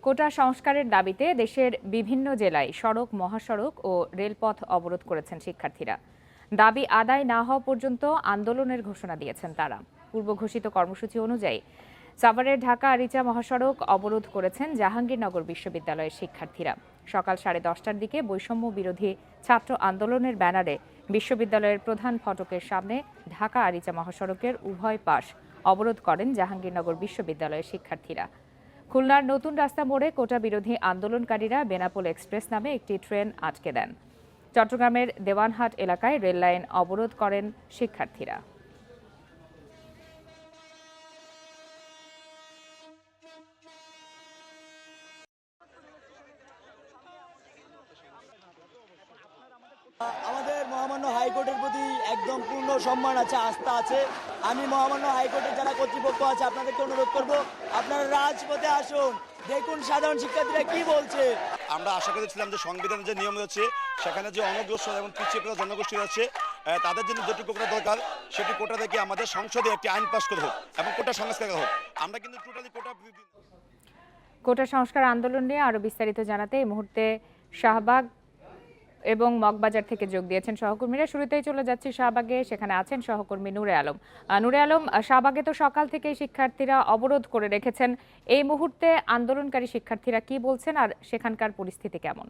কোটা সংস্কারের দাবিতে দেশের বিভিন্ন জেলায় সড়ক, মহাসড়ক ও রেলপথ অবরোধ করেছেন শিক্ষার্থীরা। দাবি আদায় না হওয়া পর্যন্ত আন্দোলনের ঘোষণা দিয়েছেন তারা। পূর্ব ঘোষিত কর্মসূচি অনুযায়ী সাভারের ঢাকা আরিচা মহাসড়ক অবরোধ করেছেন জাহাঙ্গীরনগর বিশ্ববিদ্যালয়ের শিক্ষার্থীরা। সকাল 10:30টার দিকে বৈষম্য বিরোধী ছাত্র আন্দোলনের ব্যানারে বিশ্ববিদ্যালয়ের প্রধান ফটকের সামনে ঢাকা আরিচা মহাসড়কের উভয় পাশ অবরোধ করেন জাহাঙ্গীরনগর বিশ্ববিদ্যালয়ের শিক্ষার্থীরা। খুলনার নতুন রাস্তা মোড়ে কোটা বিরোধী আন্দোলনকারীরা বেনাপোল এক্সপ্রেস নামে একটি ট্রেন আটকে দেন। চট্টগ্রামের দেওয়ানহাট এলাকায় রেললাইন অবরোধ করেন শিক্ষার্থীরা। আমাদের মহামান্য হাইকোর্টের প্রতি একদম পূর্ণ সম্মান আছে, আস্থা আছে। আমি মহামান্য হাইকোর্টের যারা কর্তৃপক্ষ আছে আপনাদেরকে অনুরোধ করব, আপনারা রাজপথে আসুন, দেখুন সাধারণ শিক্ষার্থীরা কি বলছে। আমরা আশা করেছিলাম যে সংবিধানের যে নিয়ম রয়েছে সেখানে যে অনগ্রসর এবং পিছিয়ে পড়া জনগোষ্ঠী আছে তাদের জন্য যেটুকু কোটা দরকার সেটি কোটা থেকে আমাদের সংসদে একটি আইন পাস করা হোক এবং কোটা সংস্কার করা হোক। আমরা কিন্তু টোটালি কোটা সংস্কার আন্দোলন নিয়ে আরো বিস্তারিত জানাতে এই মুহূর্তে শাহবাগ এবং মগবাজার থেকে যোগ দিয়েছেন সহকর্মীরা। শুরুতেই চলে যাচ্ছি শাহবাগে, সেখানে আছেন সহকর্মী নূরে আলম। নূরে আলম, শাহবাগে তো সকাল থেকে শিক্ষার্থীরা অবরোধ করে রেখেছেন, এই মুহূর্তে আন্দোলনকারী শিক্ষার্থীরা কি বলছেন আর সেখানকার পরিস্থিতি কেমন?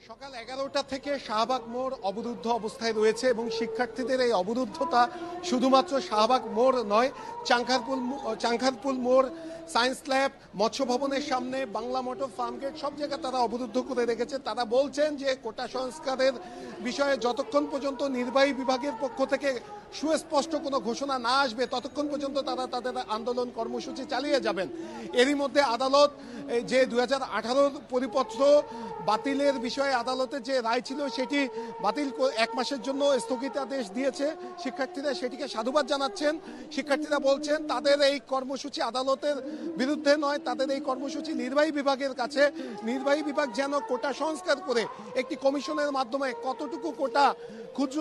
সকাল 11টা থেকে শাহবাগ মোড় অবরুদ্ধ অবস্থায় রয়েছে এবং শিক্ষার্থীদের এই অবরুদ্ধতা শুধুমাত্র শাহবাগ মোড় নয়, চাংখারপুল মোড়, সায়েন্স ল্যাব, মৎস্য ভবনের সামনে, বাংলা মোটর, ফার্মগেট সব জায়গায় তারা অবরুদ্ধ করে রেখেছে। তারা বলছেন যে কোটা সংস্কারের বিষয়ে যতক্ষণ পর্যন্ত নির্বাহী বিভাগের পক্ষ থেকে সুস্পষ্ট কোনো ঘোষণা না আসবে ততক্ষণ পর্যন্ত তারা তাদের আন্দোলন কর্মসূচি চালিয়ে যাবেন। এরই মধ্যে আদালত যে 2018 পরিপত্র বাতিলের বিষয়ে আদালতের যে রায় ছিল সেটি বাতিল 1 মাসের জন্য স্থগিতাদেশ দিয়েছে। শিক্ষার্থীরা সেটিকে সাধুবাদ জানাচ্ছেন। শিক্ষার্থীরা বলছেন তাদের এই কর্মসূচি আদালতের বিরুদ্ধে নয়, তাদের এই কর্মসূচি নির্বাহী বিভাগের কাছে। নির্বাহী বিভাগ যেন কোটা সংস্কার করে একটি কমিশনের মাধ্যমে কতটুকু কোটা ক্ষুদ্র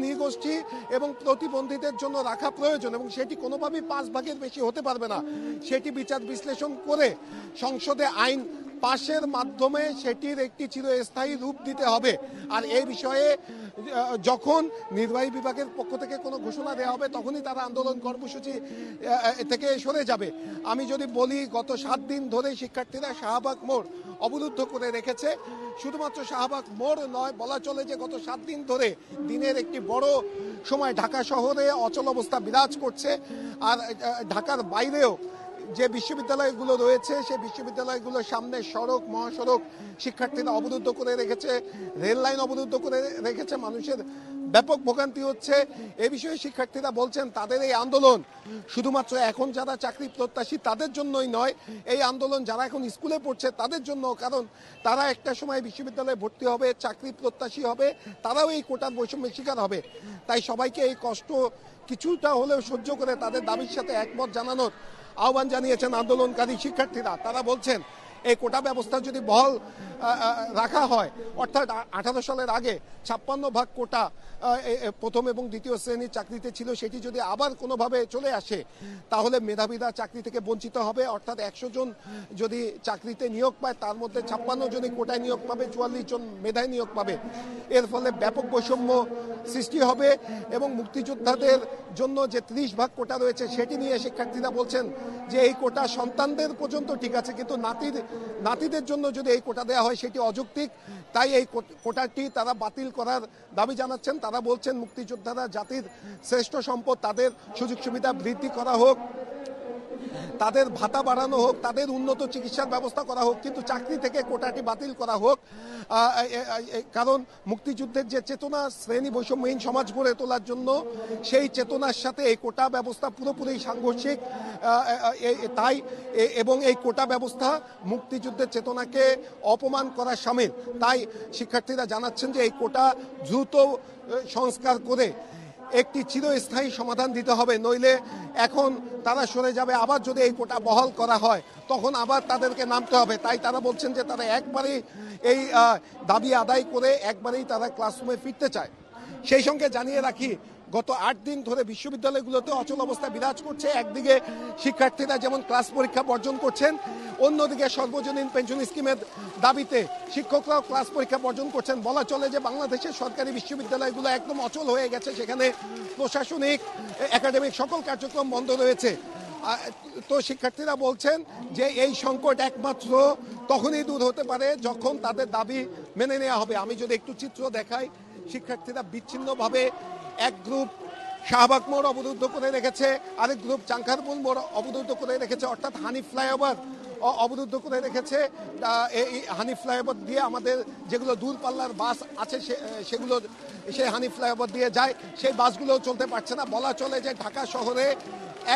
নৃগোষ্ঠী এবং প্রতিবন্ধীদের জন্য রাখা প্রয়োজন এবং সেটি কোনোভাবেই 5 ভাগের বেশি হতে পারবে না, সেটি বিচার বিশ্লেষণ করে সংসদে আইন পাশের মাধ্যমে সেটির একটি চিরস্থায়ী রূপ দিতে হবে। আর এই বিষয়ে যখন নির্বাহী বিভাগের পক্ষ থেকে কোনো ঘোষণা দেওয়া হবে তখনই তারা আন্দোলন কর্মসূচি থেকে সরে যাবে। আমি যদি বলি, গত 7 দিন ধরে শিক্ষার্থীরা শাহবাগ মোড় অবরুদ্ধ করে রেখেছে। শুধুমাত্র শাহবাগ মোড় নয়, বলা চলে যে গত 7 দিন ধরে দিনের একটি বড় সময় ঢাকা শহরে অচল অবস্থা বিরাজ করছে। আর ঢাকার বাইরেও যে বিশ্ববিদ্যালয়গুলো রয়েছে সেই বিশ্ববিদ্যালয়গুলোর সামনে সড়ক, মহাসড়ক শিক্ষার্থীরা অবরুদ্ধ করে রেখেছে, রেল লাইন অবরুদ্ধ করে রেখেছে। মানুষের ব্যাপক ভোগান্তি হচ্ছে। এ বিষয়ে শিক্ষার্থীরা বলছেন তাদের এই আন্দোলন শুধুমাত্র এখন যারা চাকরি প্রত্যাশী তাদের জন্যই নয়, এই আন্দোলন যারা এখন স্কুলে পড়ছে তাদের জন্য। কারণ তারা একটা সময় বিশ্ববিদ্যালয়ে ভর্তি হবে, চাকরি প্রত্যাশী হবে, তারাও এই কোটার বৈষম্যের শিকার হবে। তাই সবাইকে এই কষ্ট কিছুটা হলেও সহ্য করে তাদের দাবির সাথে একমত জানানোর আহ্বান জানিয়েছেন আন্দোলনকারী শিক্ষার্থীরা। তারা বলছেন এই কোটা ব্যবস্থা যদি বহাল রাখা হয়, অর্থাৎ 18 সালের আগে 56 ভাগ কোটা প্রথম এবং দ্বিতীয় শ্রেণীর চাকরিতে ছিল, সেটি যদি আবার কোনোভাবে চলে আসে তাহলে মেধাবীরা চাকরি থেকে বঞ্চিত হবে। অর্থাৎ 100 জন যদি চাকরিতে নিয়োগ পায় তার মধ্যে 56 জনই কোটায় নিয়োগ পাবে, 44 জন মেধায় নিয়োগ পাবে। এর ফলে ব্যাপক বৈষম্য সৃষ্টি হবে এবং মুক্তিযোদ্ধাদের জন্য যে 30 ভাগ কোটা রয়েছে সেটি নিয়ে শিক্ষার্থীরা বলছেন যে এই কোটা সন্তানদের পর্যন্ত ঠিক আছে, কিন্তু নাতিদের জন্য যদি এই কোটা দেওয়া হয় সেটি অযৌক্তিক। তাই এই কোটাটি তারা বাতিল করার দাবি জানাচ্ছেন। তারা বলছেন মুক্তিযোদ্ধারা জাতির শ্রেষ্ঠ সম্পদ, তাদের সুযোগ সুবিধা বৃদ্ধি করা হোক, তাদের ভাতা বাড়ানো হোক, তাদের উন্নত চিকিৎসার ব্যবস্থা করা হোক, কিন্তু চাকরি থেকে কোটাটি বাতিল করা হোক। কারণ মুক্তিযুদ্ধের যে চেতনা, শ্রেণী বৈষম্যহীন সমাজ গড়ে তোলার জন্য, সেই চেতনার সাথে এই কোটা ব্যবস্থা পুরোপুরি সাংঘর্ষিক। তাই এবং এই কোটা ব্যবস্থা মুক্তিযুদ্ধের চেতনাকে অপমান করার শামিল। তাই শিক্ষার্থীরা জানাচ্ছেন যে এই কোটা দ্রুত সংস্কার করে একটি চিরস্থায়ী সমাধান দিতে হবে, নইলে এখন তারা সরে যাবে। আবার যদি এই কোটা বহাল করা হয় তখন আবার তাদেরকে নামতে হবে। তাই তারা বলছেন যে তারা একবারেই এই দাবি আদায় করে একবারেই তারা ক্লাসরুমে ফিরতে চায়। সেই সঙ্গে জানিয়ে রাখি, গত 8 দিন ধরে বিশ্ববিদ্যালয়গুলোতে অচল অবস্থা বিরাজ করছে। একদিকে শিক্ষার্থীরা যেমন ক্লাস পরীক্ষা বর্জন করছেন, অন্যদিকে সর্বজনীন পেনশন স্কিমের দাবিতে শিক্ষকরাও ক্লাস পরীক্ষা বর্জন করছেন। বলা চলে যে বাংলাদেশের সরকারি বিশ্ববিদ্যালয়গুলো একদম অচল হয়ে গেছে, সেখানে প্রশাসনিক একাডেমিক সকল কার্যক্রম বন্ধ রয়েছে। তো শিক্ষার্থীরা বলছেন যে এই সংকট একমাত্র তখনই দূর হতে পারে যখন তাদের দাবি মেনে নেওয়া হবে। আমি যদি একটু চিত্র দেখাই, শিক্ষার্থীরা বিচ্ছিন্নভাবে এক গ্রুপ শাহবাগ মোড় অবরুদ্ধ করে রেখেছে, আরেক গ্রুপ চাঙ্কারপুল মোড় অবরুদ্ধ করে রেখেছে, অর্থাৎ হানিফ ফ্লাইওভার অবরুদ্ধ করে রেখেছে। এই হানিফ ফ্লাইওভার দিয়ে আমাদের যেগুলো দূরপাল্লার বাস আছে সেগুলো সেই হানিফ ফ্লাইওভার দিয়ে যায়, সেই বাসগুলো চলতে পারছে না। বলা চলে যে ঢাকা শহরে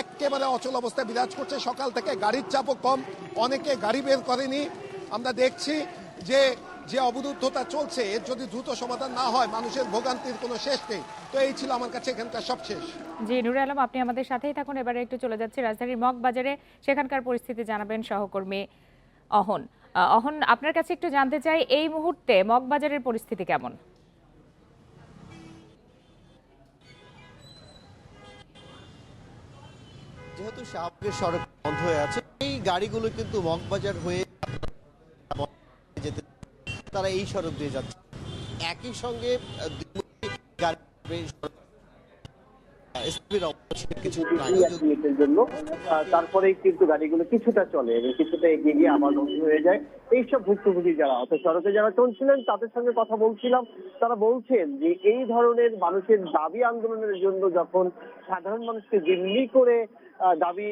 একেবারে অচল অবস্থা বিরাজ করছে। সকাল থেকে গাড়ির চাপও কম, অনেকে গাড়ি বের করেনি। আমরা দেখছি যে যে অবরুদ্ধতা চলছে এর যদি দ্রুত সমাধান না হয় মানুষের ভোগান্তির কোনো শেষ নেই। তো এই ছিল আমার কাছে এখানকার সবশেষ। জি নুরে আলম, আপনি আমাদের সাথেই থাকুন। এবারে একটু চলে যাচ্ছে রাজধানীর মগবাজারে, সেখানকার পরিস্থিতি জানাবেন সহকর্মী অহন। অহন, আপনার কাছে একটু জানতে চাই এই মুহূর্তে মগবাজারের পরিস্থিতি কেমন? যেহেতু শাহবাগের সড়ক বন্ধ হয়ে আছে, এই গাড়িগুলো কিন্তু মগবাজার হয়ে যেতে তারা এই সড়ক দিয়ে যাচ্ছে। একই সঙ্গে তারপরেই কিন্তু গাড়িগুলো কিছুটা চলে এবং কিছুটা এগিয়ে গিয়ে আবার বন্ধ হয়ে যায়। এইসব ভুক্তভোগী যারা অর্থাৎ সড়কে যারা চলছিলেন তাদের সঙ্গে কথা বলছিলাম, তারা বলছেন যে এই ধরনের মানুষের দাবি আন্দোলনের জন্য যখন সাধারণ মানুষকে দিল্লি করে দাবি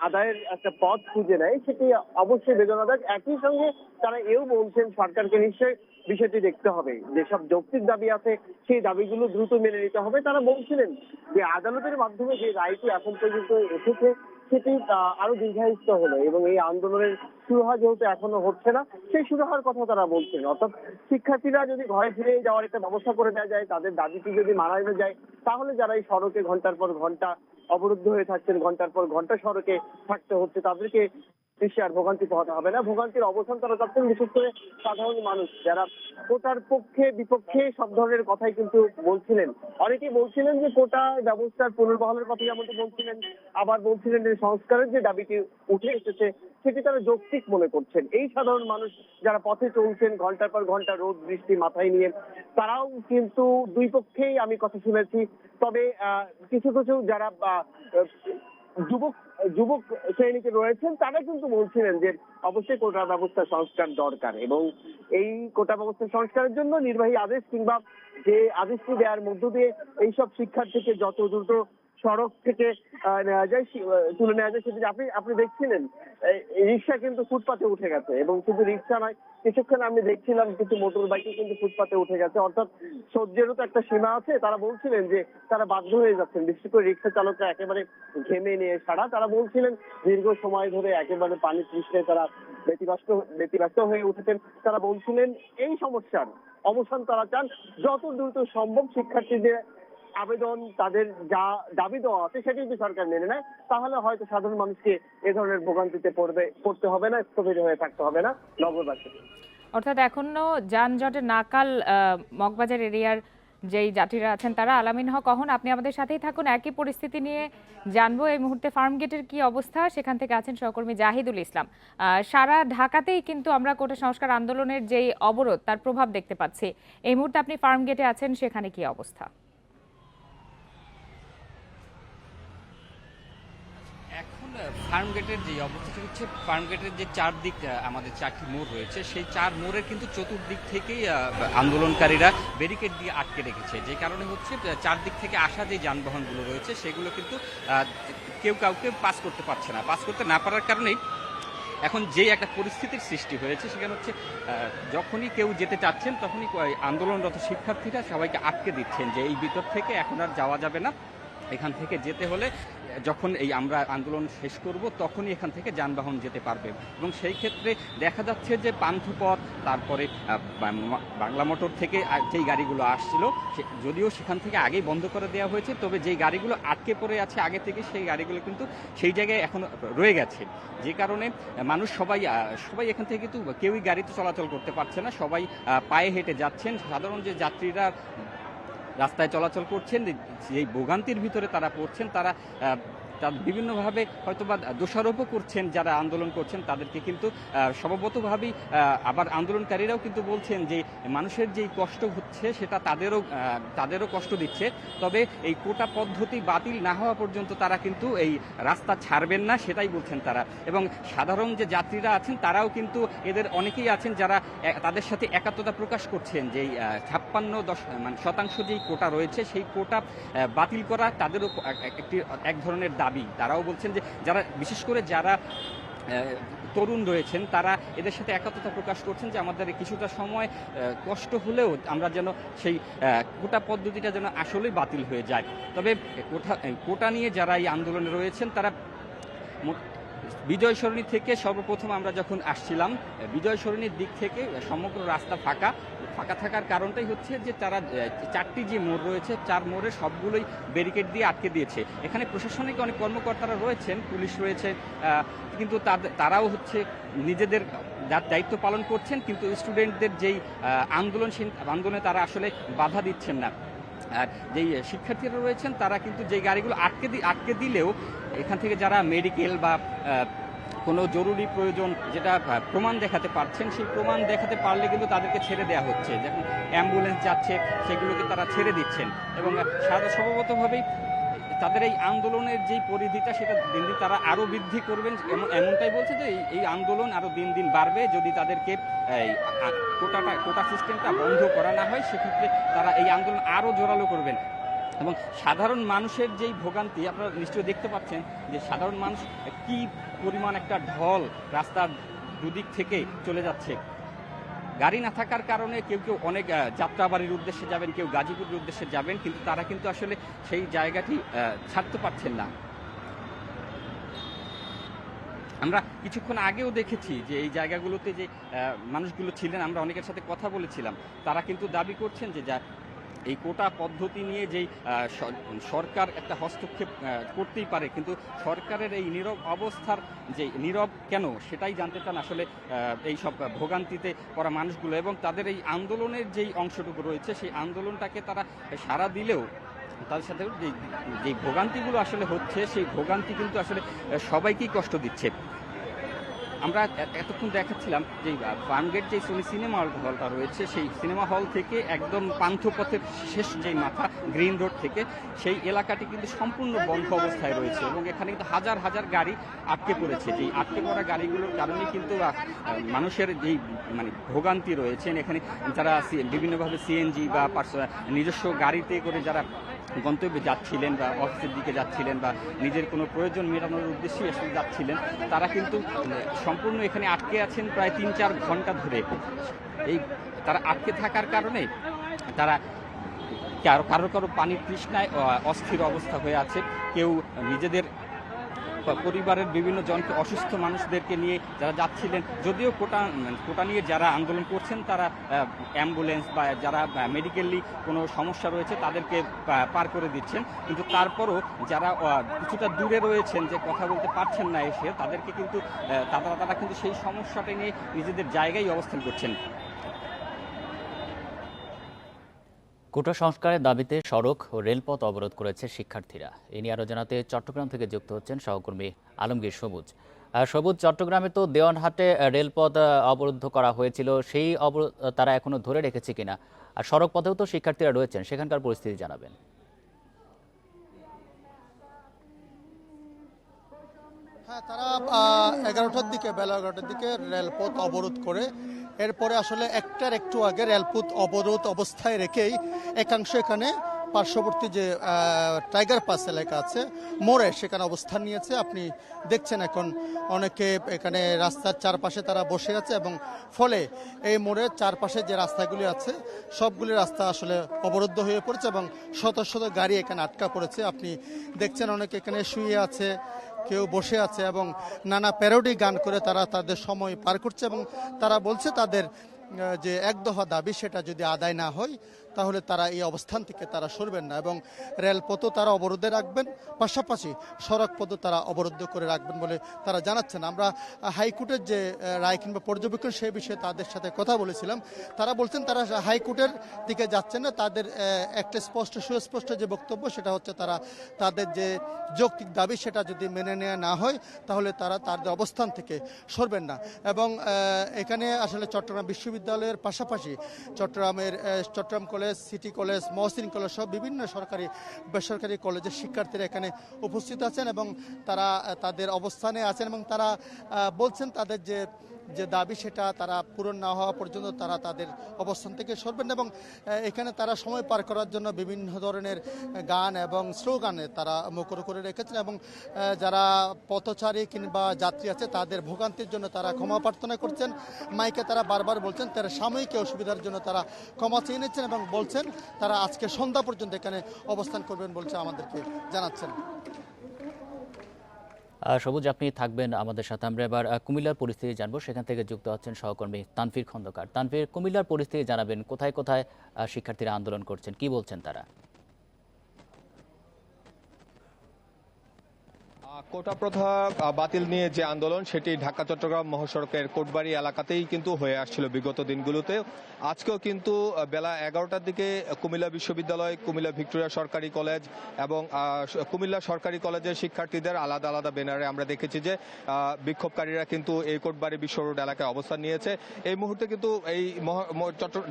আদায়ের একটা পথ খুঁজে নেয়, সেটি অবশ্যই বেদনাদায়ক। একই সঙ্গে তারা এও বলছেন সরকারকে নিশ্চয়ই বিষয়টি দেখতে হবে, যেসব যৌক্তিক দাবি আছে সেই দাবিগুলো দ্রুত মেনে নিতে হবে। তারা বলছিলেন যে আদালতের মাধ্যমে যে রায়টি এখন পর্যন্ত এসেছে সেটি আরো দীর্ঘায়িত হলো এবং এই আন্দোলনের সুরাহা যেহেতু এখনো হচ্ছে না, সেই সুরাহার কথা তারা বলছেন। অর্থাৎ শিক্ষার্থীরা যদি ঘরে ফিরে যাওয়ার একটা ব্যবস্থা করে দেওয়া যায়, তাদের দাবিটি যদি মানা যায়, তাহলে যারা এই সড়কে ঘন্টার পর ঘন্টা অবরুদ্ধ হয়ে থাকছেন, ঘন্টার পর ঘন্টা সড়কে থাকতে হচ্ছে, তাদেরকে বেশি আর ভোগান্তি পোহাতে হবে না। ভোগান্তির অবসান তারা চাচ্ছেন, বিশেষ করে সাধারণ মানুষ যারা কোটার পক্ষে বিপক্ষে সব ধরনের কথাই কিন্তু বলছিলেন। অনেকেই বলছিলেন যে কোটা ব্যবস্থার পুনর্বহালের কথা যেমনটি বলছিলেন, আবার বলছিলেন যে সংস্কারের যে দাবিটি উঠে এসেছে সেটি তারা যৌক্তিক মনে করছেন। এই সাধারণ মানুষ যারা পথে চলছেন ঘন্টার পর ঘন্টা রোদ বৃষ্টি মাথায় নিয়ে, তারাও কিন্তু দুই পক্ষেই আমি কথা শুনেছি। তবে কিছু কিছু যারা যুবক শ্রেণীতে রয়েছেন তারা কিন্তু বলছিলেন যে অবশ্যই কোটা ব্যবস্থা সংস্কার দরকার এবং এই কোটা ব্যবস্থা সংস্কারের জন্য নির্বাহী আদেশ কিংবা যে আদেশটি দেওয়ার মধ্য দিয়ে এইসব শিক্ষার্থীকে যত দ্রুত সড়ক থেকে নেওয়া যায় তুলে নেওয়া যায় সেটি আপনি দেখছিলেন রিক্সা কিন্তু ফুটপাতে উঠে গেছে এবং শুধু রিক্সা নয়, কিছুক্ষণ আমি দেখছিলাম কিছু মোটর বাইকই কিন্তু ফুটপাতে উঠে গেছে। অর্থাৎ সহ্যেরও তো একটা সীমা আছে। তারা বলছিলেন যে তারা বাধ্য হয়ে যাচ্ছেন, বিশেষ করে রিক্সা চালকরা একেবারে ঘেমে নিয়ে সারা। তারা বলছিলেন দীর্ঘ সময় ধরে একেবারে পানি তৃষ্ণায় তারা ব্যতিব্যস্ত হয়ে উঠেছেন। তারা বলছিলেন এই সমস্যার অবসান তারা চান, যত দ্রুত সম্ভব শিক্ষার্থীদের আবেদন, তাদের যা দাবি দেওয়া আছে সেটি যদি সরকার মেনে নেয় তাহলে হয়তো সাধারণ মানুষকে এ ধরনের ভোগান্তিতে পড়তে হবে না, স্থবির হয়ে থাকতে হবে না নগরবাসী। অর্থাৎ এখনো যানজটের নাকাল মগবাজার এরিয়ার যেই যাত্রীরা আছেন তারা। আলামিন হক অহন, আপনি আমাদের সাথেই থাকুন, একই পরিস্থিতি নিয়ে জানবো এই মুহূর্তে ফার্ম গেটের কি অবস্থা। সেখান থেকে আছেন সহকর্মী জাহিদুল ইসলাম। সারা ঢাকাতেই কিন্তু আমরা কোটা সংস্কার আন্দোলনের যেই অবরোধ তার প্রভাব দেখতে পাচ্ছি। এই মুহূর্তে আপনি ফার্ম গেটে আছেন, সেখানে কি অবস্থা? এখন ফার্ম গেটের যে অবস্থা হচ্ছে, ফার্ম গেটের যে চারদিক আমাদের চারটি মোড় রয়েছে, সেই চার মোড়ের কিন্তু চতুর্দিক থেকেই আন্দোলনকারীরা ব্যারিকেড দিয়ে আটকে রেখেছে। যে কারণে হচ্ছে চারদিক থেকে আসা যে যানবাহনগুলো রয়েছে সেগুলো কিন্তু কেউ কাউকে পাস করতে পারছে না। পাস করতে না পারার কারণেই এখন যে একটা পরিস্থিতির সৃষ্টি হয়েছে সেখানে হচ্ছে যখনই কেউ যেতে চাচ্ছেন তখনই আন্দোলনরত শিক্ষার্থীরা সবাইকে আটকে দিচ্ছেন যে এই ভিতর থেকে এখন আর যাওয়া যাবে না, এখান থেকে যেতে হলে যখন এই আমরা আন্দোলন শেষ করব তখনই এখান থেকে যানবাহন যেতে পারবে। এবং সেই ক্ষেত্রে দেখা যাচ্ছে যে পান্থপথ, তারপরে বাংলা মোটর থেকে যেই গাড়িগুলো আসছিল যদিও সেখান থেকে আগেই বন্ধ করে দেওয়া হয়েছে, তবে যেই গাড়িগুলো আটকে পড়ে আছে আগে থেকে সেই গাড়িগুলো কিন্তু সেই জায়গায় এখন রয়ে গেছে। যে কারণে মানুষ সবাই এখান থেকে কিন্তু কেউই গাড়িতে চলাচল করতে পারছে না, সবাই পায়ে হেঁটে যাচ্ছেন। সাধারণ যে যাত্রীরা রাস্তায় চলাচল করছেন, এই ভোগান্তির ভিতরে তারা পড়ছেন, তারা বিভিন্নভাবে হয়তোবা দোষারোপও করছেন যারা আন্দোলন করছেন তাদেরকে, কিন্তু স্বভাবতভাবেই আবার আন্দোলনকারীরাও কিন্তু বলছেন যে মানুষের যেই কষ্ট হচ্ছে সেটা তাদেরও কষ্ট দিচ্ছে। তবে এই কোটা পদ্ধতি বাতিল না হওয়া পর্যন্ত তারা কিন্তু এই রাস্তা ছাড়বেন না, সেটাই বলছেন তারা। এবং সাধারণ যে যাত্রীরা আছেন তারাও কিন্তু এদের অনেকেই আছেন যারা তাদের সাথে একাত্মতা প্রকাশ করছেন যে 56% যেই কোটা রয়েছে সেই কোটা বাতিল করা তাদেরও এক ধরনের দাবি। তারাও বলছেন যে যারা বিশেষ করে যারা তরুণ রয়েছেন তারা এদের সাথে একাত্মতা প্রকাশ করছেন যে আমাদের কিছুটা সময় কষ্ট হলেও আমরা যেন সেই কোটা পদ্ধতিটা যেন আসলেই বাতিল হয়ে যায়। তবে কোটা নিয়ে যারা এই আন্দোলনে রয়েছেন তারা বিজয় সরণি থেকে সর্বপ্রথম আমরা যখন আসছিলাম বিজয় সরণির দিক থেকে সমগ্র রাস্তা ফাঁকা থাকার কারণটাই হচ্ছে যে তারা 4টি যে মোড় রয়েছে 4 মোড়ে সবগুলোই ব্যারিকেড দিয়ে আটকে দিয়েছে। এখানে প্রশাসনিক অনেক কর্মকর্তারা রয়েছেন, পুলিশ রয়েছে, কিন্তু তারাও হচ্ছে নিজেদের দায়িত্ব পালন করছেন, কিন্তু স্টুডেন্টদের যেই আন্দোলন সেই আন্দোলনে তারা আসলে বাধা দিচ্ছেন না। আর যেই শিক্ষার্থীরা রয়েছেন তারা কিন্তু যেই গাড়িগুলো আটকে দিলেও এখান থেকে যারা মেডিকেল বা কোনো জরুরি প্রয়োজন যেটা প্রমাণ দেখাতে পারছেন সেই প্রমাণ দেখাতে পারলে কিন্তু তাদেরকে ছেড়ে দেওয়া হচ্ছে। যখন অ্যাম্বুলেন্স যাচ্ছে সেগুলোকে তারা ছেড়ে দিচ্ছেন এবং স্বভাবতভাবেই তাদের এই আন্দোলনের যেই পরিধিটা সেটা দিন দিন তারা আরও বৃদ্ধি করবেন এমনটাই বলছে যে এই আন্দোলন আরও দিন দিন বাড়বে। যদি তাদেরকে এই কোটা সিস্টেমটা বন্ধ করা না হয় সেক্ষেত্রে তারা এই আন্দোলন আরও জোরালো করবেন। এবং সাধারণ মানুষের যেই ভোগান্তি আপনারা নিশ্চয়ই দেখতে পাচ্ছেন যে সাধারণ মানুষ কি পরিমাণ একটা ঢল রাস্তার দুদিক থেকে চলে যাচ্ছে। গাড়ি না থাকার কারণে কেউ অনেক যাত্রাবাড়ির উদ্দেশ্যে যাবেন, কেউ গাজীপুরের উদ্দেশ্যে যাবেন, কিন্তু তারা কিন্তু আসলে সেই জায়গাটি ছাড়তে পারছেন না। আমরা কিছুক্ষণ আগেও দেখেছি যে এই জায়গাগুলোতে যে মানুষগুলো ছিলেন, আমরা অনেকের সাথে কথা বলেছিলাম, তারা কিন্তু দাবি করছেন যে এই কোটা পদ্ধতি নিয়ে যেই সরকার একটা হস্তক্ষেপ করতেই পারে, কিন্তু সরকারের এই নীরব অবস্থার যে নীরব কেন সেটাই জানতে চান আসলে এই সব ভোগান্তিতে পড়া মানুষগুলো। এবং তাদের এই আন্দোলনের যেই অংশটুকু রয়েছে সেই আন্দোলনটাকে তারা সাড়া দিলেও তাদের সাথে যে ভোগান্তিগুলো আসলে হচ্ছে সেই ভোগান্তি কিন্তু আসলে সবাইকেই কষ্ট দিচ্ছে। আমরা এতক্ষণ দেখাচ্ছিলাম যে ফার্মগেট যে সিনেমা হলটা রয়েছে সেই সিনেমা হল থেকে একদম পান্থপথের শেষ যেই মাথা গ্রিন রোড থেকে সেই এলাকাটি কিন্তু সম্পূর্ণ বন্ধ অবস্থায় রয়েছে এবং এখানে কিন্তু হাজার হাজার গাড়ি আটকে পড়েছে। যেই আটকে পড়া গাড়িগুলোর কারণে কিন্তু মানুষের যেই ভোগান্তি রয়েছেন, এখানে যারা বিভিন্নভাবে সিএনজি বা নিজস্ব গাড়িতে করে যারা গন্তব্যে যাচ্ছিলেন বা অফিসের দিকে যাচ্ছিলেন বা নিজের কোনো প্রয়োজন মেটানোর উদ্দেশ্যে এসে যাচ্ছিলেন, তারা কিন্তু সম্পূর্ণ এখানে আটকে আছেন প্রায় 3-4 ঘন্টা ধরে। এই তারা আটকে থাকার কারণে তারা কারো পানির তৃষ্ণায় অস্থির অবস্থা হয়ে আছে। কেউ নিজেদের পরিবারের বিভিন্ন জনকে অসুস্থ মানুষদেরকে নিয়ে যারা যাচ্ছিলেন, যদিও কোটা নিয়ে যারা আন্দোলন করছেন তারা অ্যাম্বুলেন্স বা যারা মেডিকেলি কোনো সমস্যা রয়েছে তাদেরকে পার করে দিচ্ছেন, কিন্তু তারপরও যারা কিছুটা দূরে রয়েছেন যে কথা বলতে পারছেন না এসে তাদেরকে কিন্তু তারা কিন্তু সেই সমস্যাটা নিয়ে নিজেদের জায়গায় অবস্থান করছেন। কোটা সংস্কারের দাবিতে সড়ক ও রেলপথ অবরোধ করেছে শিক্ষার্থীরা। এ নিয়ে আরও জানাতে চট্টগ্রাম থেকে যুক্ত হচ্ছেন সহকর্মী আলমগীর সবুজ। সবুজ, চট্টগ্রামে তো দেওয়ানহাটে রেলপথ অবরুদ্ধ করা হয়েছিল, সেই অবরোধ তারা এখনো ধরে রেখেছে কিনা, আর সড়ক পথেও তো শিক্ষার্থীরা রয়েছেন, সেখানকার পরিস্থিতি জানাবেন। হ্যাঁ, তারা 11টার দিকে, বেলা 11টার দিকে রেলপথ অবরোধ করে এরপরে আসলে একটু আগে রেলপথ অবরোধ অবস্থায় রেখেই একাংশ এখানে পার্শ্ববর্তী যে টাইগার পাস এলাকা আছে মোড়ে সেখানে অবস্থান নিয়েছে। আপনি দেখছেন এখন অনেকে এখানে রাস্তার চারপাশে তারা বসে আছে এবং ফলে এই মোড়ের চারপাশে যে রাস্তাগুলি আছে সবগুলি রাস্তা আসলে অবরুদ্ধ হয়ে পড়েছে এবং শত শত গাড়ি এখানে আটকা পড়েছে। আপনি দেখছেন অনেকে এখানে শুয়ে আছে, কেউ বসে আছে এবং নানা প্যারোডি গান করে তারা তাদের সময় পার করছে এবং তারা বলছে তাদের যে এক দফা দাবি সেটা যদি আদায় না হয় তাহলে তারা এই অবস্থান থেকে তারা সরবেন না এবং রেলপথও তারা অবরোধে রাখবেন, পাশাপাশি সড়কপথও তারা অবরুদ্ধ করে রাখবেন বলে তারা জানাচ্ছেন। আমরা হাইকোর্টের যে রায় কিংবা পর্যবেক্ষণ সেই বিষয়ে তাদের সাথে কথা বলেছিলাম। তারা বলছেন তারা হাইকোর্টের দিকে যাচ্ছেন না, তাদের একটা সুস্পষ্ট যে বক্তব্য সেটা হচ্ছে তাদের যে যৌক্তিক দাবি সেটা যদি মেনে নেওয়া না হয় তাহলে তারা তাদের অবস্থান থেকে সরবেন না। এবং এখানে আসলে চট্টগ্রাম বিশ্ববিদ্যালয়ের পাশাপাশি Chattogram college, city college, Mohsin college সহ বিভিন্ন সরকারি বেসরকারি কলেজের শিক্ষার্থীরা এখানে উপস্থিত আছেন এবং তারা তাদের অবস্থানে আছেন এবং তারা বলছেন তাদের যে দাবি সেটা তারা পূরণ না হওয়া পর্যন্ত তারা তাদের অবস্থান থেকে সরবেন এবং এখানে তারা সময় পার করার জন্য বিভিন্ন ধরনের গান এবং স্লোগানে তারা মুখর করে রেখেছেন এবং যারা পথচারী কিংবা যাত্রী আছে তাদের ভোগান্তির জন্য তারা ক্ষমা প্রার্থনা করছেন। মাইকে তারা বারবার বলছেন তারা সাময়িক অসুবিধার জন্য তারা ক্ষমা চেয়ে নিচ্ছেন এবং বলছেন তারা আজকে সন্ধ্যা পর্যন্ত এখানে অবস্থান করবেন বলছে আমাদেরকে জানাচ্ছেন। সবুজ, আপনি থাকবেন আমাদের সাথে। আমরা এবার কুমিল্লার পরিস্থিতি জানবো, সেখান থেকে যুক্ত আছেন সহকর্মী তানভীর খন্দকার। তানভীর, কুমিল্লার পরিস্থিতি জানাবেন, কোথায় কোথায় শিক্ষার্থীরা আন্দোলন করছেন, কি বলছেন তারা? কোটা প্রথা বাতিল নিয়ে যে আন্দোলন সেটি ঢাকা চট্টগ্রাম মহাসড়কের কোটবাড়ি এলাকাতেই কিন্তু হয়ে আসছিল বিগত দিনগুলোতে। আজকেও কিন্তু বেলা 11টার দিকে কুমিল্লা বিশ্ববিদ্যালয়, কুমিল্লা ভিক্টোরিয়া সরকারি কলেজ এবং কুমিল্লা সরকারি কলেজের শিক্ষার্থীদের আলাদা আলাদা ব্যানারে আমরা দেখেছি যে বিক্ষোভকারীরা কিন্তু এই কোটবাড়ি বিশ্ব রোড এলাকায় অবস্থান নিয়েছে। এই মুহূর্তে কিন্তু এই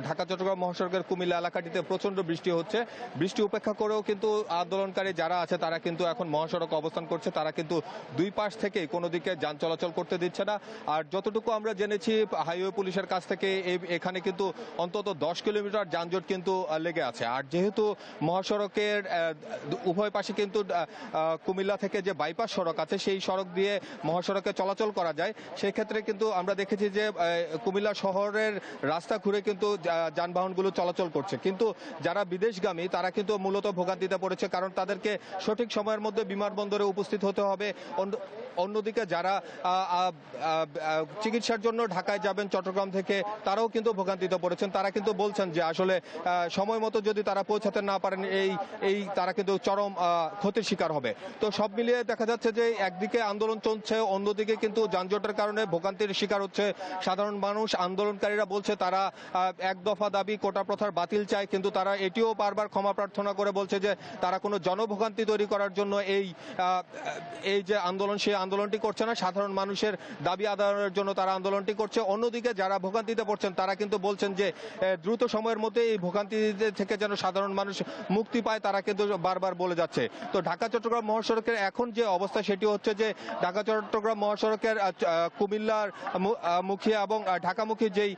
ঢাকা চট্টগ্রাম মহাসড়কের কুমিল্লা এলাকাটিতে প্রচন্ড বৃষ্টি হচ্ছে। বৃষ্টি উপেক্ষা করেও কিন্তু আন্দোলনকারী যারা আছে তারা কিন্তু এখন মহাসড়ক অবস্থান করছে। তারা কিন্তু দুই পাশ থেকে কোনো দিকে যান চলাচল করতে দিচ্ছে না। আর যতটুকু আমরা জেনেছি হাইওয়ে পুলিশের কাছ থেকে এখানে কিন্তু অন্তত 10 কিলোমিটার যানজট কিন্তু লেগে আছে। আর যেহেতু মহাসড়কের উভয় পাশে কিন্তু কুমিল্লা থেকে যে বাইপাস সড়ক আছে সেই সড়ক দিয়ে মহাসড়কে চলাচল করা যায়, সেই ক্ষেত্রে কিন্তু আমরা দেখেছি যে কুমিল্লা শহরের রাস্তা ঘুরে কিন্তু যানবাহনগুলো চলাচল করছে। কিন্তু যারা বিদেশগামী তারা কিন্তু মূলত ভোগান্তিতে পড়েছে, কারণ তাদেরকে সঠিক সময়ের মধ্যে বিমানবন্দরে উপস্থিত হতে হবে। অন্যদিকে যারা চিকিৎসার জন্য ঢাকায় যাবেন চট্টগ্রাম থেকে তারাও কিন্তু ভোগান্তিতে পড়েছেন। তারা কিন্তু বলছেন যে আসলে সময় মতো যদি তারা পৌঁছাতে না পারেন এই তারা কিন্তু চরম ক্ষতির শিকার হবে। তো সব মিলিয়ে দেখা যাচ্ছে যে একদিকে আন্দোলন চলছে, অন্যদিকে কিন্তু যানজটের কারণে ভোগান্তির শিকার হচ্ছে সাধারণ মানুষ। আন্দোলনকারীরা বলছে তারা এক দফা দাবি কোটা প্রথার বাতিল চায়, কিন্তু তারা এটিও বারবার ক্ষমা প্রার্থনা করে বলছে যে তারা কোনো জনভোগান্তি তৈরি করার জন্য এই যে আন্দোলন সেই আন্দোলনটি করছে না, সাধারণ মানুষের দাবি আদায়ের জন্য তারা আন্দোলনটি করছে। অন্যদিকে যারা ভোগান্তিতে পড়ছেন তারা কিন্তু বলছেন যে দ্রুত সময়ের মধ্যে এই ভোগান্তি থেকে যেন সাধারণ মানুষ মুক্তি পায়, তারা কিন্তু বারবার বলে যাচ্ছে। তো ঢাকা চট্টগ্রাম মহাসড়কের এখন যে অবস্থা সেটি হচ্ছে যে ঢাকা চট্টগ্রাম মহাসড়কের কুমিল্লার মুখী এবং ঢাকামুখী যেই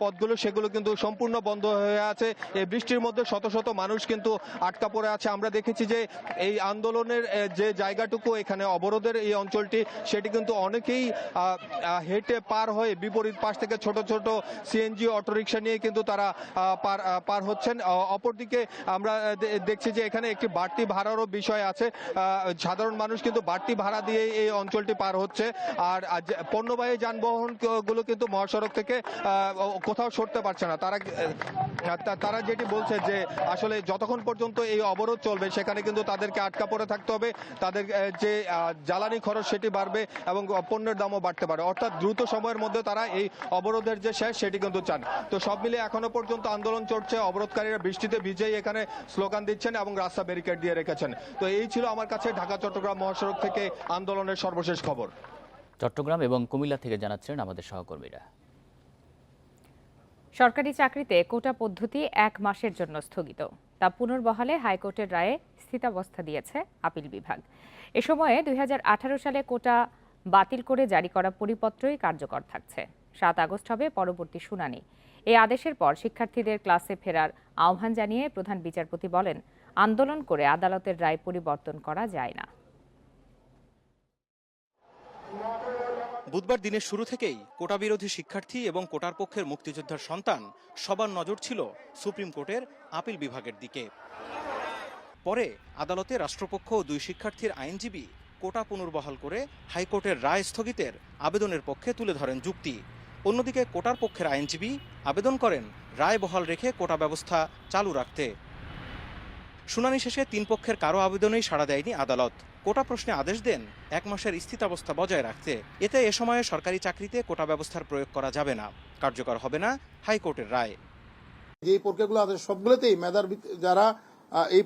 পথগুলো সেগুলো কিন্তু সম্পূর্ণ বন্ধ হয়ে আছে। এই বৃষ্টির মধ্যে শত শত মানুষ কিন্তু আটকা পড়ে আছে। আমরা দেখেছি যে এই আন্দোলনের যে জায়গাটুকু এখানে অবরোধের এই অঞ্চলটি সেটি কিন্তু অনেকেই হেঁটে পার হয়ে বিপরীত পাশ থেকে ছোট ছোট সিএনজি অটোরিকশা নিয়ে কিন্তু তারা পার হচ্ছেন। অপরদিকে আমরা দেখছি যে এখানে একটি বাড়তি ভাড়ারও বিষয় আছে। সাধারণ মানুষ কিন্তু বাড়তি ভাড়া দিয়ে এই অঞ্চলটি পার হচ্ছে। আর পণ্যবাহী যানবাহন গুলো কিন্তু মহাসড়ক থেকে কোথাও সরতে পারছে না। তারা যেটি বলছে যে আসলে যতক্ষণ পর্যন্ত এই অবরোধ চলবে সেখানে কিন্তু তাদেরকে আটকা পড়ে থাকতে হবে, তাদের যে জ্বালানি খরচ সেটি বাড়বে এবং পণ্যের দামও বাড়তে পারে। অর্থাৎ দ্রুত সময়ের মধ্যে তারা এই অবরোধের যে শেষ সেটি কিন্তু চান। তো সব মিলিয়ে এখনো পর্যন্ত আন্দোলন চলছে। অবরোধকারীরা বৃষ্টিতে ভিজেই এখানে স্লোগান দিচ্ছেন এবং রাস্তা ব্যারিকেড দিয়ে রেখেছেন। তো এই ছিল আমার কাছে ঢাকা চট্টগ্রাম মহাসড়ক থেকে আন্দোলনের সর্বশেষ খবর। চট্টগ্রাম এবং কুমিল্লা থেকে জানাচ্ছেন আমাদের সহকর্মীরা। সরকারি চাকরিতে কোটা পদ্ধতি 1 মাসের জন্য স্থগিত, তা পুনর্বহালে হাইকোর্টের রায়ে স্থিতাবস্থা দিয়েছে আপিল বিভাগ। এ সময়ে 2018 সালে কোটা বাতিল করে জারি করা পরিপত্রই কার্যকর থাকছে। 7 আগস্ট হবে পরবর্তী শুনানি। এই আদেশের পর শিক্ষার্থীদের ক্লাসে ফেরার আহ্বান জানিয়ে প্রধান বিচারপতি বলেন, আন্দোলন করে আদালতের রায় পরিবর্তন করা যায় না। বুধবার দিনের শুরু থেকেই কোটা বিরোধী শিক্ষার্থী এবং কোটার পক্ষের মুক্তিযোদ্ধার সন্তান সবার নজর ছিল সুপ্রিম কোর্টের আপিল বিভাগের দিকে। পরে আদালতে রাষ্ট্রপক্ষ ও 2 শিক্ষার্থীর আইনজীবী কোটা পুনর্বহাল করে হাইকোর্টের রায় স্থগিতের আবেদনের পক্ষে তুলে ধরেন যুক্তি। অন্যদিকে কোটার পক্ষের আইনজীবী আবেদন করেন রায় বহাল রেখে কোটা ব্যবস্থা চালু রাখতে। শুনানি শেষে 3 পক্ষের কারো আবেদনেই সাড়া দেয়নি আদালত। কোটা প্রশ্নে আদেশ দেন 1 মাসের স্থিতাবস্থা বজায় রাখতে। এতে এ সময়ে সরকারি চাকরিতে কোটা ব্যবস্থার প্রয়োগ করা যাবে না, কার্যকর হবে না হাইকোর্টের রায়। যে প্রক্রিয়াগুলো আছে সবগুলোতেই মেধার যারা এই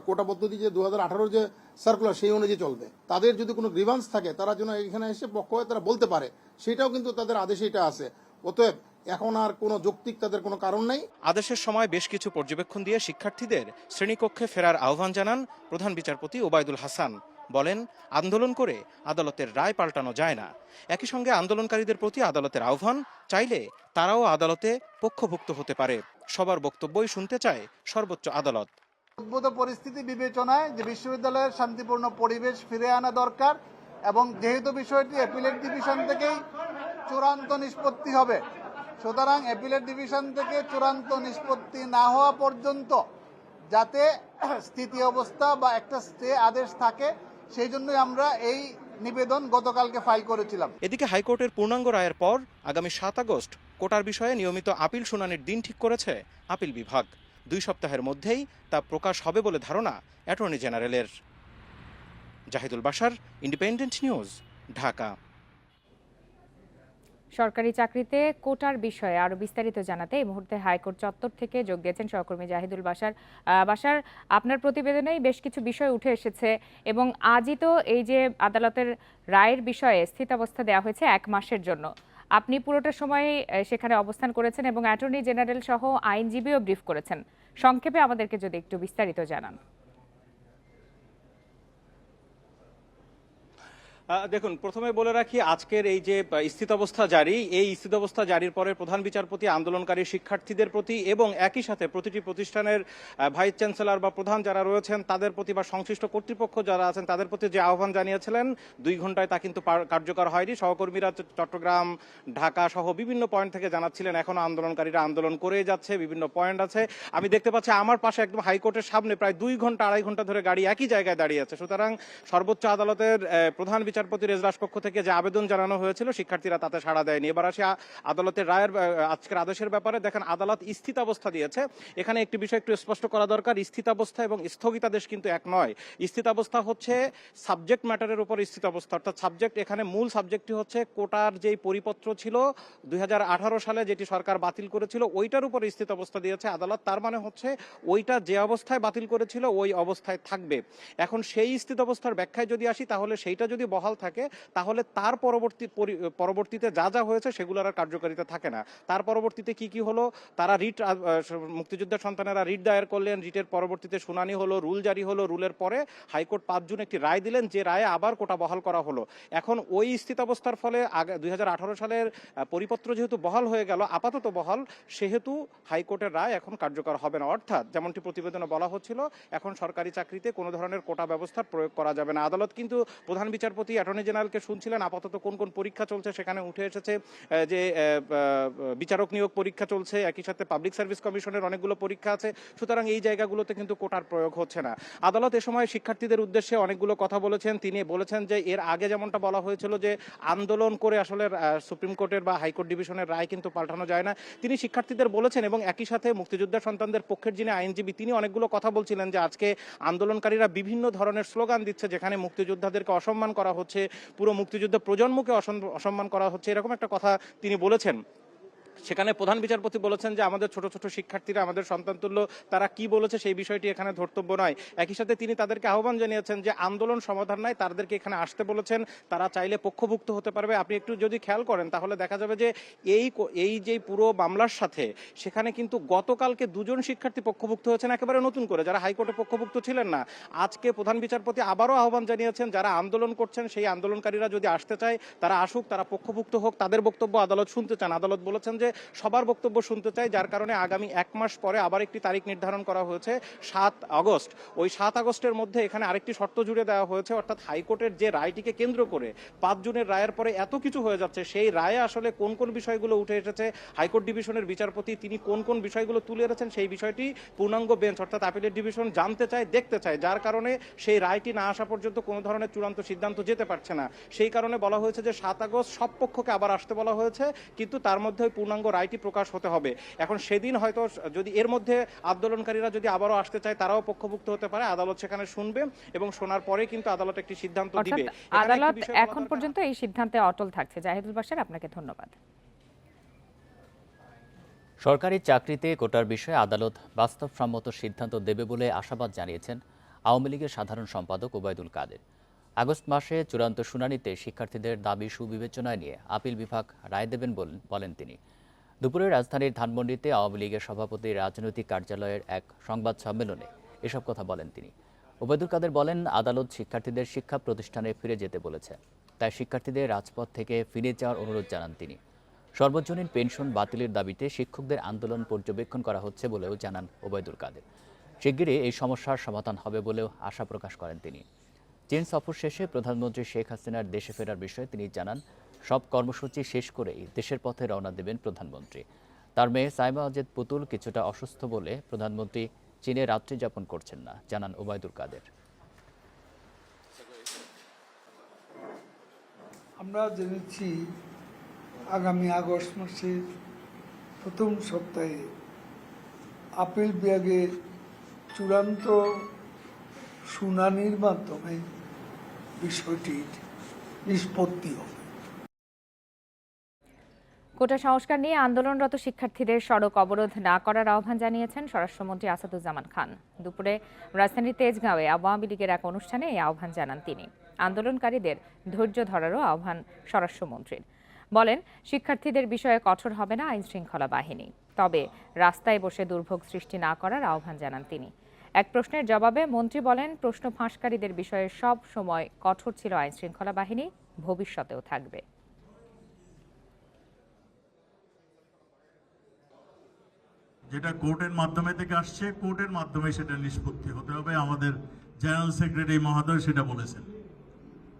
কোটা পদ্ধতি যে 2018 যে সার্কুলার সেই অনুযায়ী চলবে। তাদের যদি কোনো গ্রিভান্স থাকে তারা যেন এখানে এসে পক্ষ হয়ে তারা বলতে পারে, সেটাও কিন্তু তাদের আদেশে এটা আছে। অতএব এখন আর কোনো যৌক্তিক তাদের কোনো কারণ নেই। আদেশের সময় বেশ কিছু পর্যবেক্ষণ দিয়ে শিক্ষার্থীদের শ্রেণীকক্ষে ফেরার আহ্বান জানান প্রধান বিচারপতি ওবায়দুল হাসান। বলেন, আন্দোলন করে আদালতের রায় পাল্টানো যায় না। একই সঙ্গে আন্দোলনকারীদের প্রতি আদালতের আহ্বান, চাইলে তারাও আদালতে পক্ষভুক্ত হতে পারে। সবার বক্তব্যই শুনতে চায় সর্বোচ্চ আদালত। উদ্ভূত পরিস্থিতি বিবেচনায় যে বিশ্ববিদ্যালয়ের শান্তিপূর্ণ পরিবেশ ফিরে আনা দরকার, এবং যেহেতু বিষয়টি অ্যাপিলেট ডিভিশন থেকেই চূড়ান্ত নিষ্পত্তি হবে, সুতরাং অ্যাপিলেট ডিভিশন থেকে চূড়ান্ত নিষ্পত্তি না হওয়া পর্যন্ত যাতে স্থিতি অবস্থা বা একটা স্টে আদেশ থাকে, সেই জন্যই আমরা এই নিবেদন গতকালকে ফাইল করেছিলাম। এদিকে হাইকোর্টের পূর্ণাঙ্গ রায়ের পর আগামী 7 আগস্ট কোটার বিষয়ে নিয়মিত আপিল শুনানির দিন ঠিক করেছে আপিল বিভাগ। 2 সপ্তাহের মধ্যেই তা প্রকাশ হবে বলে ধারণা অ্যাটর্নি জেনারেলের। Zahidul Bashar, independent news, Dhaka. সরকারি চাকরিতে কোটার বিষয়ে আরো বিস্তারিত জানাতে এই মুহূর্তে হাইকোর্ট চত্বর থেকে যোগ দিয়েছেন সহকর্মী জাহিদুল বাশার। বাশার, আপনার প্রতিবেদনেই বেশ কিছু বিষয় উঠে এসেছে এবং আজই তো এই যে আদালতের রায়ের বিষয়ে স্থিতাবস্থা দেওয়া হয়েছে 1 মাসের জন্য। আপনি পুরোটা সময় সেখানে অবস্থান করেছেন এবং অ্যাটর্নি জেনারেল সহ আইনজীবীও ব্রিফ করেছেন। সংক্ষেপে আমাদেরকে যদি একটু বিস্তারিত জানান। দেখুন, প্রথমে বলে রাখি, আজকের এই যে স্থিতাবস্থা জারি, এই স্থিতাবস্থা জারির পরে প্রধান বিচারপতি আন্দোলনকারী শিক্ষার্থীদের প্রতি এবং একই সাথে প্রতিটি প্রতিষ্ঠানের ভাইস চ্যান্সেলর বা প্রধান যারা রয়েছেন তাদের প্রতি বা সংশ্লিষ্ট কর্তৃপক্ষ যারা আছেন তাদের প্রতি যে আহ্বান জানিয়েছিলেন 2 ঘন্টায় তা কিন্তু কার্যকর হয়নি। সহকর্মীরা চট্টগ্রাম, ঢাকা সহ বিভিন্ন পয়েন্ট থেকে জানাচ্ছিলেন এখনো আন্দোলনকারীরা আন্দোলন করে যাচ্ছে, বিভিন্ন পয়েন্ট আছে। আমি দেখতে পাচ্ছি আমার পাশে একদম হাইকোর্টের সামনে প্রায় 2 ঘন্টা 2.5 ঘন্টা ধরে গাড়ি একই জায়গায় দাঁড়িয়ে আছে। সুতরাং সর্বোচ্চ আদালতের প্রধান বিচারপতির এজলাস কক্ষ থেকে যে আবেদন জানানো হয়েছিল শিক্ষার্থীরা তাতে সাড়া দেয়নি। এবার আসি আদালতের রায়ের আজকের আদেশের ব্যাপারে। দেখেন, আদালত স্থিতাবস্থা দিয়েছে। এখানে একটি বিষয় একটু স্পষ্ট করা দরকার, স্থিতাবস্থা এবং স্থগিতাদেশ কিন্তু এক নয়। স্থিতাবস্থা হচ্ছে সাবজেক্ট ম্যাটারের উপর স্থিতাবস্থা, অর্থাৎ সাবজেক্ট, এখানে মূল সাবজেক্টটি হচ্ছে কোটার যেই পরিপত্র ছিল 2018 সালে যেটি সরকার বাতিল করেছিল ওইটার উপর স্থিতাবস্থা দিয়েছে আদালত। তার মানে হচ্ছে ওইটা যে অবস্থায় বাতিল করেছিল ওই অবস্থায় থাকবে। এখন সেই স্থিতাবস্থার ব্যাখ্যায় যদি আসি, তাহলে সেইটা যদি বহাল থাকে তাহলে তার পরবর্তীতে যা যা হয়েছে সেগুলোর আর কার্যকারিতা থাকে না। তার পরবর্তীতে কি কি হলো, তারা রিট, মুক্তিযোদ্ধার সন্তানেরা রিট দায়ের করলেন, রিটের পরবর্তীতে শুনানি হলো, রুল জারি হলো, রুলের পরে হাইকোর্ট 5 জুন একটি রায় দিলেন, যে রায়ে আবার কোটা বহাল করা হলো। এখন ওই স্থিতাবস্থার ফলে 2018 সালের পরিপত্র যেহেতু বহাল হয়ে গেল, আপাতত বহাল, সেহেতু হাইকোর্টের রায় এখন কার্যকর হবে না। অর্থাৎ যেমনটি প্রতিবেদনে বলা হচ্ছিল, এখন সরকারি চাকরিতে কোনো ধরনের কোটা ব্যবস্থার প্রয়োগ করা যাবে না। আদালত কিন্তু প্রধান বিচারপতি অ্যাটর্নি জেনারেলকে শুনছিলেন, আপাতত কোন কোন পরীক্ষা চলছে সেখানে উঠে এসেছে যে বিচারক নিয়োগ পরীক্ষা চলছে, একই সাথে পাবলিক সার্ভিস কমিশনের অনেকগুলো পরীক্ষা আছে। সুতরাং এই জায়গাগুলোতে কিন্তু কোটার প্রয়োগ হচ্ছে না। আদালত এ সময় শিক্ষার্থীদের উদ্দেশ্যে অনেকগুলো কথা বলেছেন। তিনি বলেছেন যে এর আগে যেমনটা বলা হয়েছিল যে আন্দোলন করে আসলে সুপ্রিম কোর্টের বা হাইকোর্ট ডিভিশনের রায় কিন্তু পাল্টানো যায় না, তিনি শিক্ষার্থীদের বলেছেন। এবং একই সাথে মুক্তিযোদ্ধা সন্তানদের পক্ষের যিনি আইনজীবী তিনি অনেকগুলো কথা বলছিলেন যে আজকে আন্দোলনকারীরা বিভিন্ন ধরনের স্লোগান দিচ্ছে, যেখানে মুক্তিযোদ্ধাদেরকে অসম্মান করা হচ্ছে, পুরো মুক্তিযুদ্ধ প্রজন্মকে অসম্মান করা হচ্ছে, এরকম একটা কথা তিনি বলেছেন। সেখানে প্রধান বিচারপতি বলেছেন যে আমাদের ছোট ছোট শিক্ষার্থীরা আমাদের সন্তানতুল্য, তারা কি বলেছে সেই বিষয়টি এখানে ধর্তব্য নয়। একই সাথে তিনি তাদেরকে আহ্বান জানিয়েছেন যে আন্দোলন সমাধান নয়, তাদেরকে এখানে আসতে বলেছেন, তারা চাইলে পক্ষভুক্ত হতে পারবে। আপনি একটু যদি খেয়াল করেন তাহলে দেখা যাবে যে এই যে পুরো মামলার সাথে সেখানে কিন্তু গতকালকে 2 জন শিক্ষার্থী পক্ষভুক্ত হয়েছেন একেবারে নতুন করে, যারা হাইকোর্টে পক্ষভুক্ত ছিলেন না। আজকে প্রধান বিচারপতি আবারও আহ্বান জানিয়েছেন যারা আন্দোলন করছেন সেই আন্দোলনকারীরা যদি আসতে চায় তারা আসুক, তারা পক্ষভুক্ত হোক, তাদের বক্তব্য আদালত শুনতে চান। আদালত বলেছেন যে সবার বক্তব্য শুনতে চাই, যার কারণে আগামী 1 মাস পরে আবার একটি তারিখ নির্ধারণ করা হয়েছে 7 আগস্ট। ওই 7 আগস্টের মধ্যে এখানে আরেকটি শর্ত জুড়ে দেওয়া হয়েছে, অর্থাৎ হাইকোর্টের যে রায়টিকে কেন্দ্র করে 5 জুনের রায়ের পরে এত কিছু হয়ে যাচ্ছে, সেই রায়ে আসলে কোন কোন বিষয়গুলো উঠে এসেছে, হাইকোর্ট ডিভিশনের বিচারপতি তিনি কোন কোন বিষয়গুলো তুলে এনেছেন সেই বিষয়টি পূর্ণাঙ্গ বেঞ্চ অর্থাৎ আপিলের ডিভিশন জানতে চায়, দেখতে চায়, যার কারণে সেই রায়টি না আসা পর্যন্ত কোনো ধরনের চূড়ান্ত সিদ্ধান্ত যেতে পারছে না। সেই কারণে বলা হয়েছে যে 7 আগস্ট সব পক্ষকে আবার আসতে বলা হয়েছে, কিন্তু তার মধ্যে পূর্ণাঙ্গ পূর্ণাঙ্গ রায়টি প্রকাশ হতে হবে। এখন সেদিন হয়তো যদি এর মধ্যে আন্দোলনকারীরা যদি আবারও আসতে চায়, তারাও পক্ষভুক্ত হতে পারে। আদালত সেখানে শুনবে এবং শোনার পরে কিন্তু আদালত একটি সিদ্ধান্ত দিবে। আদালত এখন পর্যন্ত এই সিদ্ধান্তে অটল থাকছে। জাহিদুল বাশার, আপনাকে ধন্যবাদ। সরকারি চাকরিতে কোটার বিষয়ে আদালত বাস্তবসম্মত সিদ্ধান্ত দেবে বলে আশাবাদ জানিয়েছেন আওয়ামী লীগের সাধারণ সম্পাদক ওবায়দুল কাদের। আগস্ট মাসে চূড়ান্ত শুনানিতে শিক্ষার্থীদের দাবি সুবিবেচনায় নিয়ে আপিল বিভাগ রায় দেবেন বলেন তিনি। দুপুরে রাজধানীর ধানমন্ডিতে আওয়ামী লীগের সভাপতি রাজনৈতিক কার্যালয়ের এক সংবাদ সম্মেলনে এসব কথা বলেন তিনি। ওবায়দুল কাদের বলেন, আদালত শিক্ষার্থীদের শিক্ষা প্রতিষ্ঠানে ফিরে যেতে বলেছে, তাই শিক্ষার্থীদের রাজপথ থেকে ফিরে যাওয়ার অনুরোধ জানান তিনি। সর্বজনীন পেনশন বাতিলের দাবিতে শিক্ষকদের আন্দোলন পর্যবেক্ষণ করা হচ্ছে বলেও জানান ওবায়দুল কাদের। শিগগিরই এই সমস্যার সমাধান হবে বলেও আশা প্রকাশ করেন তিনি। চীন সফর শেষে প্রধানমন্ত্রী শেখ হাসিনার দেশে ফেরার বিষয়ে তিনি জানান, সব কর্মসূচি শেষ করেই দেশের পথে রওনা দেবেন প্রধানমন্ত্রী। তার মেয়ে সাইমা ওয়াজেদ পুতুল কিছুটা অসুস্থ বলে প্রধানমন্ত্রী চীনে রাত্রি যাপন করছেন না, জানান ওবায়দুল কাদের। আমরা জেনেছি আগামী আগস্ট মাসের প্রথম সপ্তাহে আপিল বিভাগের চূড়ান্ত শুনানির মাধ্যমে বিষয়টির নিষ্পত্তি হবে। কোটা সংস্কার নিয়ে আন্দোলনরত শিক্ষার্থীদের সড়ক অবরোধ না করার আহ্বান জানিয়েছেন স্বরাষ্ট্রমন্ত্রী আসাদুজ্জামান খান। দুপুরে রাজধানীর তেজগাঁওয়ে আওয়ামী লীগের এক অনুষ্ঠানে এই আহ্বান জানান তিনি। আন্দোলনকারীদের ধৈর্য ধরারও আহ্বান স্বরাষ্ট্রমন্ত্রীর। বলেন, শিক্ষার্থীদের বিষয়ে কঠোর হবে না আইনশৃঙ্খলা বাহিনী, তবে রাস্তায় বসে দুর্ভোগ সৃষ্টি না করার আহ্বান জানান তিনি। এক প্রশ্নের জবাবে মন্ত্রী বলেন, প্রশ্ন ফাঁসকারীদের বিষয়ে সব সময় কঠোর ছিল আইনশৃঙ্খলা বাহিনী, ভবিষ্যতেও থাকবে। যেটা কোর্টের মাধ্যমে থেকে আসছে, কোর্টের মাধ্যমে সেটা নিষ্পত্তি হতে হবে। আমাদের জেনারেল সেক্রেটারি মহোদয় সেটা বলেছেন।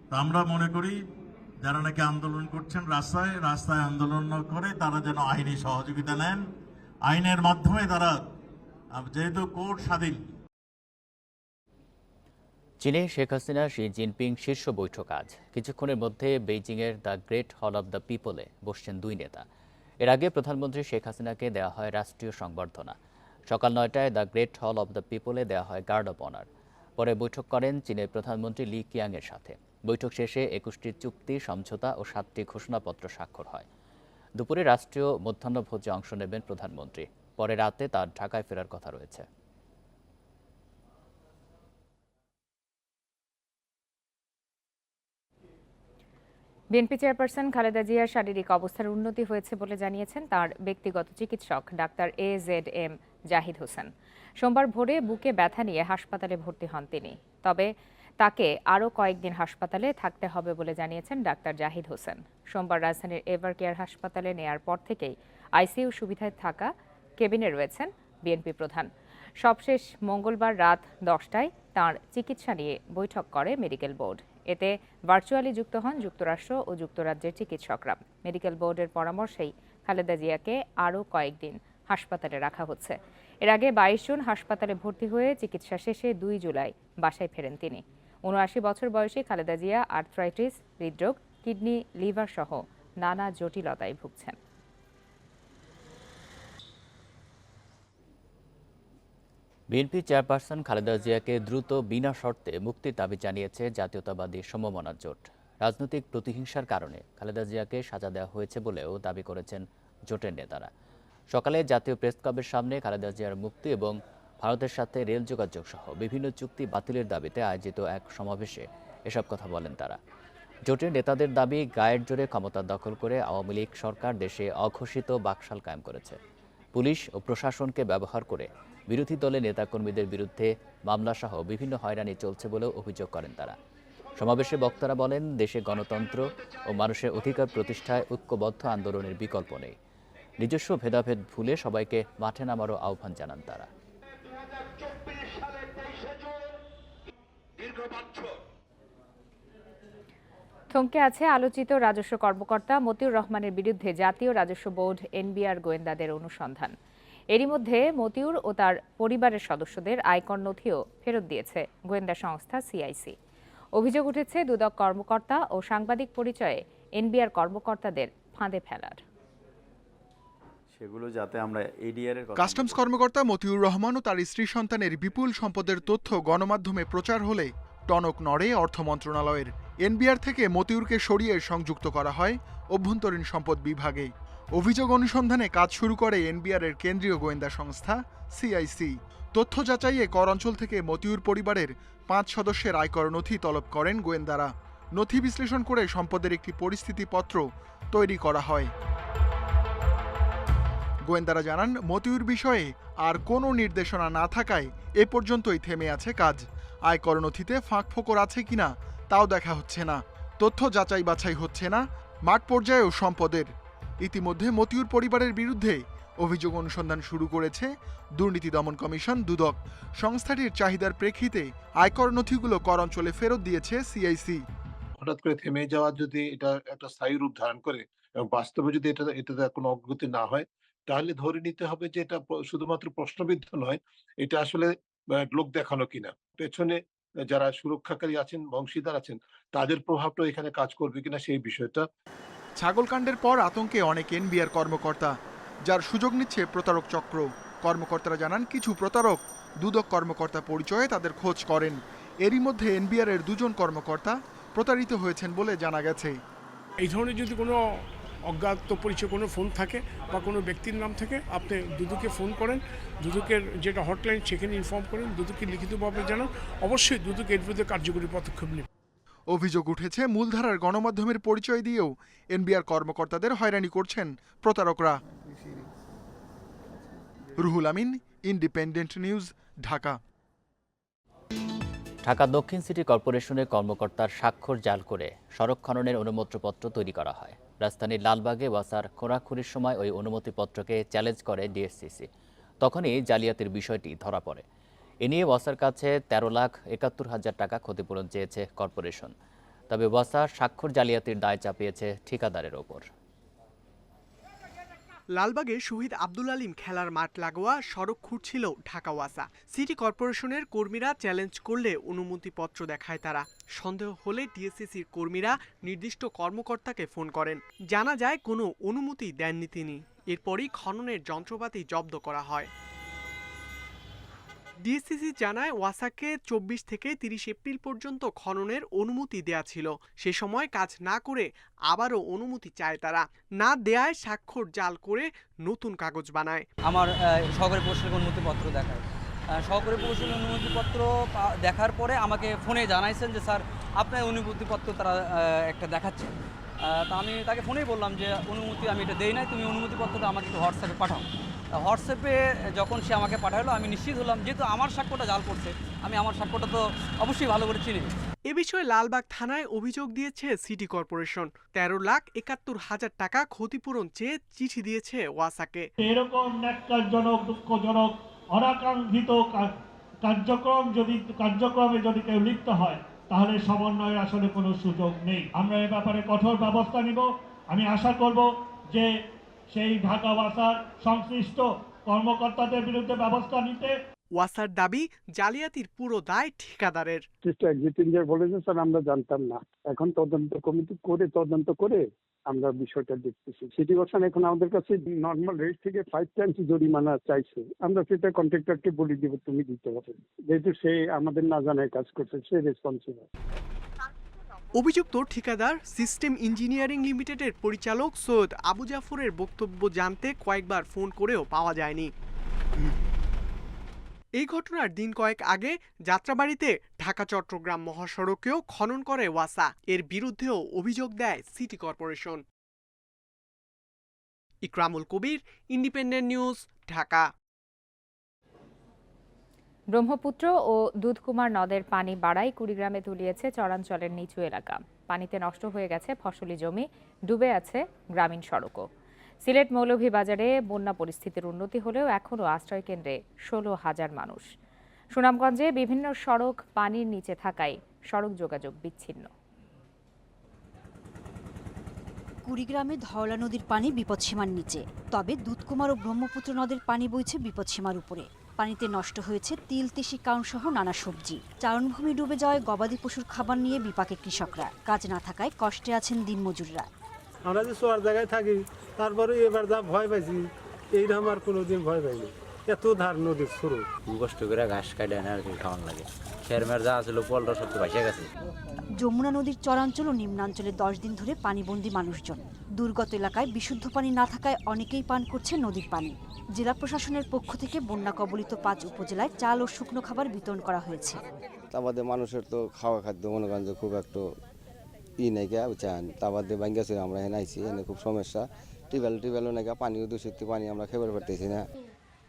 তা আমরা মনে করি যারা নাকি আন্দোলন করছেন রাস্তায় আন্দোলন না করে তারা যেন আইনি সহযোগিতা নেন, আইনের মাধ্যমে তারা, যেহেতু কোর্ট স্বাধীন। চীনে শেখ হাসিনা শি জিনপিং শীর্ষ বৈঠক আজ। কিছুক্ষণের মধ্যে বেইজিংয়ের দ্য গ্রেট হল অব দ্য পিপলে বসছেন দুই নেতা। এর আগে প্রধানমন্ত্রী শেখ হাসিনাকে দেওয়া হয় রাষ্ট্রীয় সংবর্ধনা। সকাল 9টায় দ্য গ্রেট হল অব দ্য পিপলে দেওয়া হয় গার্ড অব অনার। পরে বৈঠক করেন চীনের প্রধানমন্ত্রী লি কিয়াংয়ের সাথে। বৈঠক শেষে 21টি চুক্তি, সমঝোতা ও 7টি ঘোষণাপত্র স্বাক্ষর হয়। দুপুরে রাষ্ট্রীয় মধ্যাহ্নভোজে অংশ নেবেন প্রধানমন্ত্রী। পরে রাতে তার ঢাকায় ফেরার কথা রয়েছে। বিএনপি চেয়ারপারসন খালেদা জিয়ার শারীরিক অবস্থার উন্নতি হয়েছে বলে জানিয়েছেন তার ব্যক্তিগত চিকিৎসক ডাক্তার AZM জাহিদ হোসেন। সোমবার ভোরে বুকে ব্যথা নিয়ে হাসপাতালে ভর্তি হন তিনি। তবে তাকে আরও কয়েকদিন হাসপাতালে থাকতে হবে বলে জানিয়েছেন ডাক্তার জাহিদ হোসেন। সোমবার রাজধানীর এভার কেয়ার হাসপাতালে নেয়ার পর থেকেই আইসিইউ সুবিধায় থাকা কেবিনে রয়েছেন বিএনপি প্রধান। সবশেষ মঙ্গলবার রাত 10টায় তাঁর চিকিৎসা নিয়ে বৈঠক করে মেডিকেল বোর্ড। এতে ভার্চুয়ালি যুক্ত হন যুক্তরাষ্ট্র ও যুক্তরাজ্যের চিকিৎসকরা। মেডিকেল বোর্ডের পরামর্শেই খালেদা জিয়াকে আরও কয়েকদিন হাসপাতালে রাখা হচ্ছে। এর আগে 22 জুন হাসপাতালে ভর্তি হয়ে চিকিৎসা শেষে 2 জুলাই বাসায় ফেরেন তিনি। 79 বছর বয়সী খালেদা জিয়া আর্থ্রাইটিস, হৃদরোগ, কিডনি, লিভার সহ নানা জটিলতায় ভুগছেন। বিএনপি চেয়ারপারসন খালেদা জিয়াকে দ্রুত বিনা শর্তে মুক্তির দাবি জানিয়েছে জাতীয়তাবাদী সমমনা জোট। রাজনৈতিক প্রতিহিংসার কারণে খালেদা জিয়াকে সাজা দেওয়া হয়েছে বলেও দাবি করেছেন জোটের নেতারা। সকালে জাতীয় প্রেস ক্লাবের সামনে খালেদা জিয়ার মুক্তি এবং ভারতের সাথে রেল যোগাযোগ সহ বিভিন্ন চুক্তি বাতিলের দাবিতে আয়োজিত এক সমাবেশে এসব কথা বলেন তারা। জোটের নেতাদের দাবি, গায়ের জোরে ক্ষমতা দখল করে আওয়ামী লীগ সরকার দেশে অঘোষিত বাকশাল কায়েম করেছে। পুলিশ ও প্রশাসনকে ব্যবহার করে বিরোধী দলের নেতাকর্মীদের বিরুদ্ধে মামলাসহ বিভিন্ন হয়রানি চলছে বলেও অভিযোগ করেন তারা। সমাবেশে বক্তারা বলেন, দেশে গণতন্ত্র ও মানুষের অধিকার প্রতিষ্ঠায় ঐক্যবদ্ধ আন্দোলনের বিকল্প নেই। নিজস্ব ভেদাভেদ ভুলে সবাইকে মাঠে নামারও আহ্বান জানান তারা। থমকে আছে আলোচিত রাজস্ব কর্মকর্তা মতিউর রহমানের বিরুদ্ধে জাতীয় রাজস্ব বোর্ড NBR গোয়েন্দাদের অনুসন্ধান। এরই মধ্যে মতিউর ও তার পরিবারের সদস্যদের আয়কর নথিও ফেরত দিয়েছে গোয়েন্দা সংস্থা CIC। অভিযোগ উঠেছে দুদক কর্মকর্তা ও সাংবাদিক পরিচয়ে NBR কর্মকর্তাদের ফাঁদে ফেলার। সেগুলো যাতে আমরা এডিআর এর কাস্টমস কর্মকর্তা মতিউর রহমান ও তার স্ত্রী সন্তানের বিপুল সম্পদের তথ্য গণমাধ্যমে প্রচার হলে টনক নড়ে অর্থ মন্ত্রণালয়ের। এনবিআর থেকে মতিউরকে সরিয়ে সংযুক্ত করা হয় অভ্যন্তরীণ সম্পদ বিভাগে। অভিযোগ অনুসন্ধানে কাজ শুরু করে এনবিআর এর কেন্দ্রীয় গোয়েন্দা সংস্থা সিআইসি। তথ্য যাচাইয়ে কর অঞ্চল থেকে মতিউর পরিবারের 5 সদস্যের আয়কর নথি তলব করেন গোয়েন্দারা। নথি বিশ্লেষণ করে সম্পদের একটি পরিস্থিতিপত্র তৈরি করা হয়। গোয়েন্দারা জানান, মতিউর বিষয়ে আর কোনো নির্দেশনা না থাকায় এ পর্যন্তই থেমে আছে কাজ। আয়কর নথিতে ফাঁক ফোকর আছে কিনা তাও দেখা হচ্ছে না। তথ্য যাচাই বাছাই হচ্ছে না মাঠ পর্যায়েও সম্পদের। ইতিমধ্যে মতিউর পরিবারের বিরুদ্ধে অভিযোগ অনুসন্ধান শুরু করেছে দুর্নীতি দমন কমিশন দুদক। সংস্থাটির চাহিদার প্রেক্ষিতে আয়কর নথিগুলো কর অঞ্চলে ফেরত দিয়েছে সিআইসি। হঠাৎ করে থেমে যাওয়া যদি এটা একটা স্থায়ী রূপ ধারণ করে এবং বাস্তবে যদি এটাতে কোনো অগ্রগতি না হয়, তাহলে ধরে নিতে হবে যে এটা শুধুমাত্র প্রশ্নবিদ্ধ নয়, এটা আসলে লোক দেখানো কিনা, পেছনে যারা সুরক্ষাকারী আছেন, বংশীদার আছেন, তাদের প্রভাবটা এখানে কাজ করবে কিনা সেই বিষয়টা। ছাগলকাণ্ডের পর আতঙ্কে অনেক এনবিআর কর্মকর্তা, যার সুযোগ নিচ্ছে প্রতারক চক্র। কর্মকর্তারা জানান, কিছু প্রতারক দুদক কর্মকর্তা পরিচয়ে তাদের খোঁজ করেন। এরই মধ্যে এনবিআর এর 2 জন কর্মকর্তা প্রতারিত হয়েছেন বলে জানা গেছে। এই ধরনের যদি কোনো অজ্ঞাত পরিচয় কোনো ফোন থাকে বা কোনো ব্যক্তির নাম থেকে, আপনি দুদকে ফোন করেন, দুদকের যেটা হটলাইন সেখানে ইনফর্ম করেন, দুদকে লিখিতভাবে জানান, অবশ্যই দুদক এর বিরুদ্ধে কার্যকরী পদক্ষেপ নেবে। অভিযোগ উঠেছে, মূলধারার গণমাধ্যমের পরিচয় দিয়েও এনবিআর কর্মকর্তাদের হয়রানি করছেন প্রতারকরা। Ruhul Amin, independent news, Dhaka. ঢাকা দক্ষিণ সিটি কর্পোরেশনের কর্মকর্তার স্বাক্ষর জাল করে সড়ক খননের অনুমতিপত্র তৈরি করা হয়। রাজধানীর লালবাগে ওয়াসার খোঁড়াখুড়ির সময় ওই অনুমতিপত্রকে চ্যালেঞ্জ করে ডিএসসিসি। তখনই জালিয়াতির বিষয়টি ধরা পড়ে। এ নিয়ে ওয়াসার কাছে 13,71,000 টাকা ক্ষতিপূরণ চেয়েছে কর্পোরেশন। তবে ওয়াসা স্বাক্ষর জালিয়াতির দায় চাপিয়েছে ঠিকাদারের ওপর। লালবাগে শহীদ আব্দুল আলিম খেলার মাঠ লাগোয়া সড়ক খুঁড়ছিল ঢাকা ওয়াসা। সিটি কর্পোরেশনের কর্মীরা চ্যালেঞ্জ করলে অনুমতিপত্র দেখায় তারা। সন্দেহ হলে ডিএসসিসির কর্মীরা নির্দিষ্ট কর্মকর্তাকে ফোন করেন। জানা যায় কোনো অনুমতি দেননি তিনি। এরপরই খননের যন্ত্রপাতি জব্দ করা হয়। ডিএসসিসি জানায়, ওয়াসাকে 24 থেকে 30 এপ্রিল পর্যন্ত খননের অনুমতি দেয়া ছিল। সে সময় কাজ না করে আবারও অনুমতি চায় তারা। না দেয়ায় স্বাক্ষর জাল করে নতুন কাগজ বানায়। আমার সহকারী প্রকৌশলীর অনুমতিপত্র দেখায়। সহকারী প্রকৌশলীর অনুমতিপত্র দেখার পরে আমাকে ফোনে জানাইছেন যে স্যার আপনার অনুমতিপত্র তারা একটা দেখাচ্ছে। তা আমি তাকে ফোনেই বললাম যে অনুমতি আমি এটা দেই নাই, তুমি অনুমতিপত্রটা আমাকে একটু হোয়াটসঅ্যাপে পাঠাও। হোয়াটসঅ্যাপে যখন সে আমাকে পাঠালো, আমি নিশ্চিত হলাম যেহেতু আমার স্বাক্ষরটা জাল করছে, আমি আমার স্বাক্ষরটা তো অবশ্যই ভালো করে চিনি। এ বিষয়ে লালবাগ থানায় অভিযোগ দিয়েছে সিটি কর্পোরেশন। 13,71,000 টাকা ক্ষতিপূরণ চেয়ে চিঠি দিয়েছে ওয়াসাকে। এরকম ন্যাক্কারজনক, দুঃখজনক, অনাকাঙ্ক্ষিত কার্যক্রমে যদি কেউ লিপ্ত হয়, তাহলে সমন্বয়ের আসলে কোনো সুযোগ নেই। আমরা এ ব্যাপারে কঠোর ব্যবস্থা নিব। আমি আশা করব যে সেই ঢাকা ওয়াসার সংশ্লিষ্ট কর্মকর্তাদের বিরুদ্ধে ব্যবস্থা নিতে। ওয়াসার দাবি, জালিয়াতির পুরো দায় ঠিকাদারের। বলেছে স্যার আমরা জানতাম না, এখন তদন্ত কমিটি করে তদন্ত করে আমরা বিষয়টা দেখতেছি। সিটি কর্পোরেশন এখন আমাদের কাছে নর্মাল রেট থেকে 5 টাইমস জরিমানা চাইছে। আমরা সেটা কন্ট্রাক্টরকে বলে দিব তুমি দিতে হবে, যেহেতু সে আমাদের না জানায় কাজ করছে, সে রেসপন্সিবল। অভিযুক্ত ঠিকাদার সিস্টেম ইঞ্জিনিয়ারিং লিমিটেডের পরিচালক সৈয়দ আবু জাফরের বক্তব্য জানতে কয়েকবার ফোন করেও পাওয়া যায়নি। এই ঘটনার দিন কয়েক আগে যাত্রাবাড়িতে ঢাকা চট্টগ্রাম মহাসড়কেও খনন করে ওয়াসা। এর বিরুদ্ধেও অভিযোগ দেয় সিটি কর্পোরেশন। ইকরামুল কবির, ইন্ডিপেন্ডেন্ট নিউজ, ঢাকা। ব্রহ্মপুত্র ও দুধকুমার নদের পানি বাড়ায় কুড়িগ্রামে তলিয়েছে চরাঞ্চলের নিচু এলাকা। পানিতে নষ্ট হয়ে গেছে ফসলি জমি, ডুবে আছে গ্রামীণ সড়কও। সিলেট মৌলভীবাজারে বন্যা পরিস্থিতির উন্নতি হলেও এখনও আশ্রয়কেন্দ্রে 16,000 মানুষ। সুনামগঞ্জে বিভিন্ন সড়ক পানির নিচে থাকায় সড়ক যোগাযোগ বিচ্ছিন্ন। কুড়িগ্রামে ধওলা নদীর পানি বিপদসীমার নিচে, তবে দুধকুমার ও ব্রহ্মপুত্র নদের পানি বইছে বিপদসীমার উপরে। পানিতে নষ্ট হয়েছে তিল, তিসি, কাউন সহ নানা সবজি। চারণভূমি ডুবে যাওয়ায় গবাদি পশুর খাবার নিয়ে বিপাকে কৃষকরা। কাজ না থাকায় কষ্টে আছেন দিনমজুররা। আমরা যে শোয়ার জায়গায় থাকি, তারপরে এবার যা ভয় পাইছি, এইরকম আর কোনোদিন ভয় পাইনি, এত ধার নদীর শুরু। কষ্ট করে ঘাস কাটে আনে আর কি খাওয়ান লাগে, খেরমের যা ছিল পলটা সব তো ভাসে গেছে। যমুনা নদীর চরাঞ্চল ও নিম্নাঞ্চলে 10 দিন ধরে পানিবন্দী মানুষজন। দুর্গত এলাকায় বিশুদ্ধ পানি না থাকায় অনেকেই পান করছে নদীর পানি। জেলা প্রশাসনের পক্ষ থেকে বন্যা কবলিত 5 উপজেলায় চাল ও শুকনো খাবার বিতরণ করা হয়েছে। আমাদের মানুষের তো খাওয়া খাদ্য মনে করেন যে খুব একটু নাই গা বুঝছেন, তাবাদে ভাঙ্গা ছিল আমরা এখানে আইছি, এখানে খুব সমস্যা। টিউবওয়েলও নাকি পানিও দূষিত পানি আমরা খেতে পারতেছি না।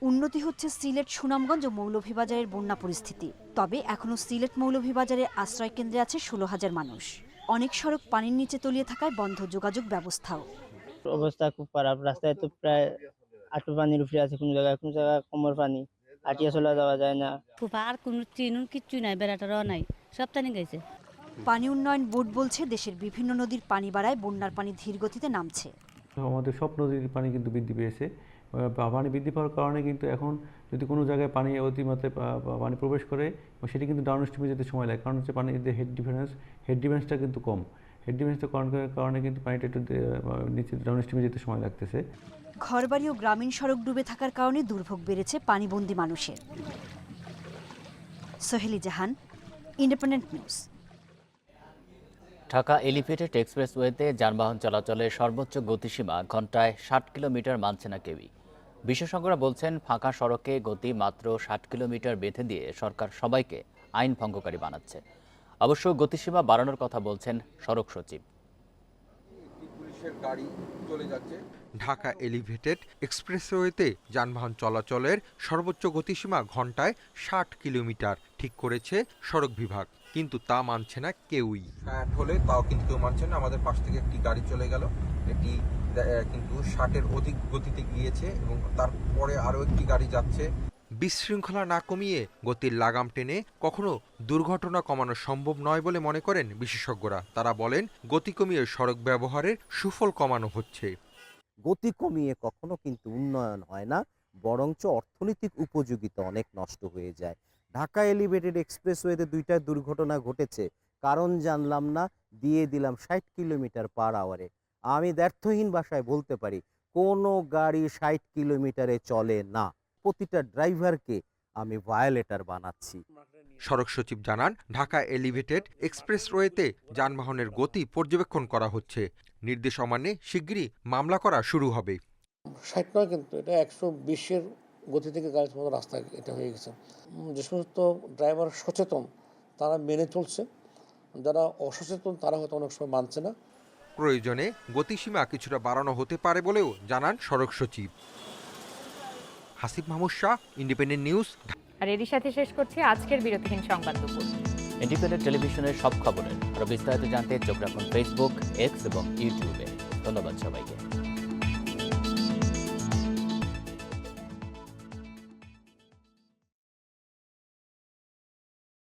উন্নতি হচ্ছে সিলেট, সুনামগঞ্জ ও মৌলভীবাজারের বন্যা পরিস্থিতি। তবে এখনো সিলেট মৌলভীবাজারের আশ্রয় কেন্দ্রে আছে 16,000 মানুষ। অনেক সড়ক পানির নিচে তলিয়ে থাকায় বন্ধ যোগাযোগ ব্যবস্থাও। অবস্থা খুব খারাপ, রাস্তায় তো প্রায় আঁটু পানির উপরে আছে, কোনো জায়গায় কোমর পানি, আটিয়া চলা যাওয়া যায় না। খুব আর কোনো চিনুন কিচ্ছু নাই, বেড়াটারও নাই, সব টানি গেছে। পানি উন্নয়ন বোর্ড বলছে দেশের বিভিন্ন নদীর পানি বাড়ায় বন্যার পানি ধীর গতিতে নামছে। আমাদের সব নদীর পানি কিন্তু বৃদ্ধি পেয়েছে। পানি বৃদ্ধি পাওয়ার কারণে কিন্তু এখন যদি কোনো জায়গায় পানি অতিমাত্রায় পানি প্রবেশ করে সেটি কিন্তু ডাউন স্ট্রিমে যেতে সময় লাগে, কারণ হচ্ছে পানির যে হেড ডিফারেন্সটা কিন্তু কম। হেড ডিফারেন্সটা করার কারণে কিন্তু পানিটা একটু নিচে ডাউন স্ট্রিমে যেতে সময় লাগতেছে। ঘরবাড়ি ও গ্রামীণ সড়ক ডুবে থাকার কারণে দুর্ভোগ বেড়েছে পানিবন্দী মানুষের। সোহেলি জাহান, ইন্ডিপেন্ডেন্ট নিউজ। ঢাকা এলিভেটেড এক্সপ্রেসওয়েতে যানবাহন চলাচলের সর্বোচ্চ গতিসীমা ঘন্টায় 60 কিলোমিটার মানছে না কেউই। বিশেষজ্ঞরা বলছেন ফাঁকা সড়কে গতি মাত্র 60 কিলোমিটার বেঁধে দিয়ে সরকার সবাইকে আইন ভঙ্গকারী বানাচ্ছে। অবশ্য গতিসীমা বাড়ানোর কথা বলছেন সড়ক সচিব। ঢাকা এলিভেটেড এক্সপ্রেসওয়েতে যানবাহন চলাচলের সর্বোচ্চ গতিসীমা ঘন্টায় 60 কিলোমিটার ঠিক করেছে সড়ক বিভাগ, কিন্তু তা মানছে না কেউই। 60 হলে তাও কিন্তু কেউ মানছে না। আমাদের পাশ থেকে একটি গাড়ি চলে গেল, এটি কিন্তু 60-এর অধিক গতিতে গিয়েছে এবং তারপরে আরও একটি গাড়ি যাচ্ছে। বিশৃঙ্খলা না কমিয়ে গতির লাগাম টেনে কখনো দুর্ঘটনা কমানো সম্ভব নয় বলে মনে করেন বিশেষজ্ঞরা। তারা বলেন গতি কমিয়ে সড়ক ব্যবহারের সুফল কমানো হচ্ছে। গতি কমিয়ে কখনো কিন্তু উন্নয়ন হয় না, বরঞ্চ অর্থনৈতিক উপযোগিতা অনেক নষ্ট হয়ে যায়। ঢাকা এলিভেটেড এক্সপ্রেসওয়েতে 2টা দুর্ঘটনা ঘটেছে, কারণ জানলাম না, দিয়ে দিলাম 60 কিলোমিটার পার আওয়ারে। আমি ব্যর্থহীন ভাষায় বলতে পারি কোনো গাড়ি 60 কিলোমিটারে চলে না। প্রতিটা ড্রাইভারকে আমি ভায়োলেটর বানাচ্ছি। সড়ক সচিব জানান, ঢাকা এলিভেটেড এক্সপ্রেসওয়েতে যানবাহনের গতি পর্যবেক্ষণ করা হচ্ছে। নির্দেশ অমান্যে শিগগিরই মামলা করা শুরু হবে। 60 নয়, কিন্তু এটা 120-এর গতি থেকে গাড়ি চালানো রাস্তায় এটা হয়ে গেছে। যে সমস্ত ড্রাইভার সচেতন তারা মেনে চলছে, যারা অসচেতন তারা হয়তো অনেক সময় মানছে না। প্রয়োজনে গতিসীমা কিছুটা বাড়ানো হতে পারে বলেও জানান সড়ক সচিব। Hasib Mahmud Shah, independent news. আর এরই সাথে শেষ করছি আজকের বিরতিহীন সংবাদ দুপুর। ইন্ডিপেন্ডেন্ট টেলিভিশনের সব খবরের আরো বিস্তারিত জানতে চোখ রাখুন ফেসবুক, এক্স এবং ইউটিউবে। ধন্যবাদ সবাইকে।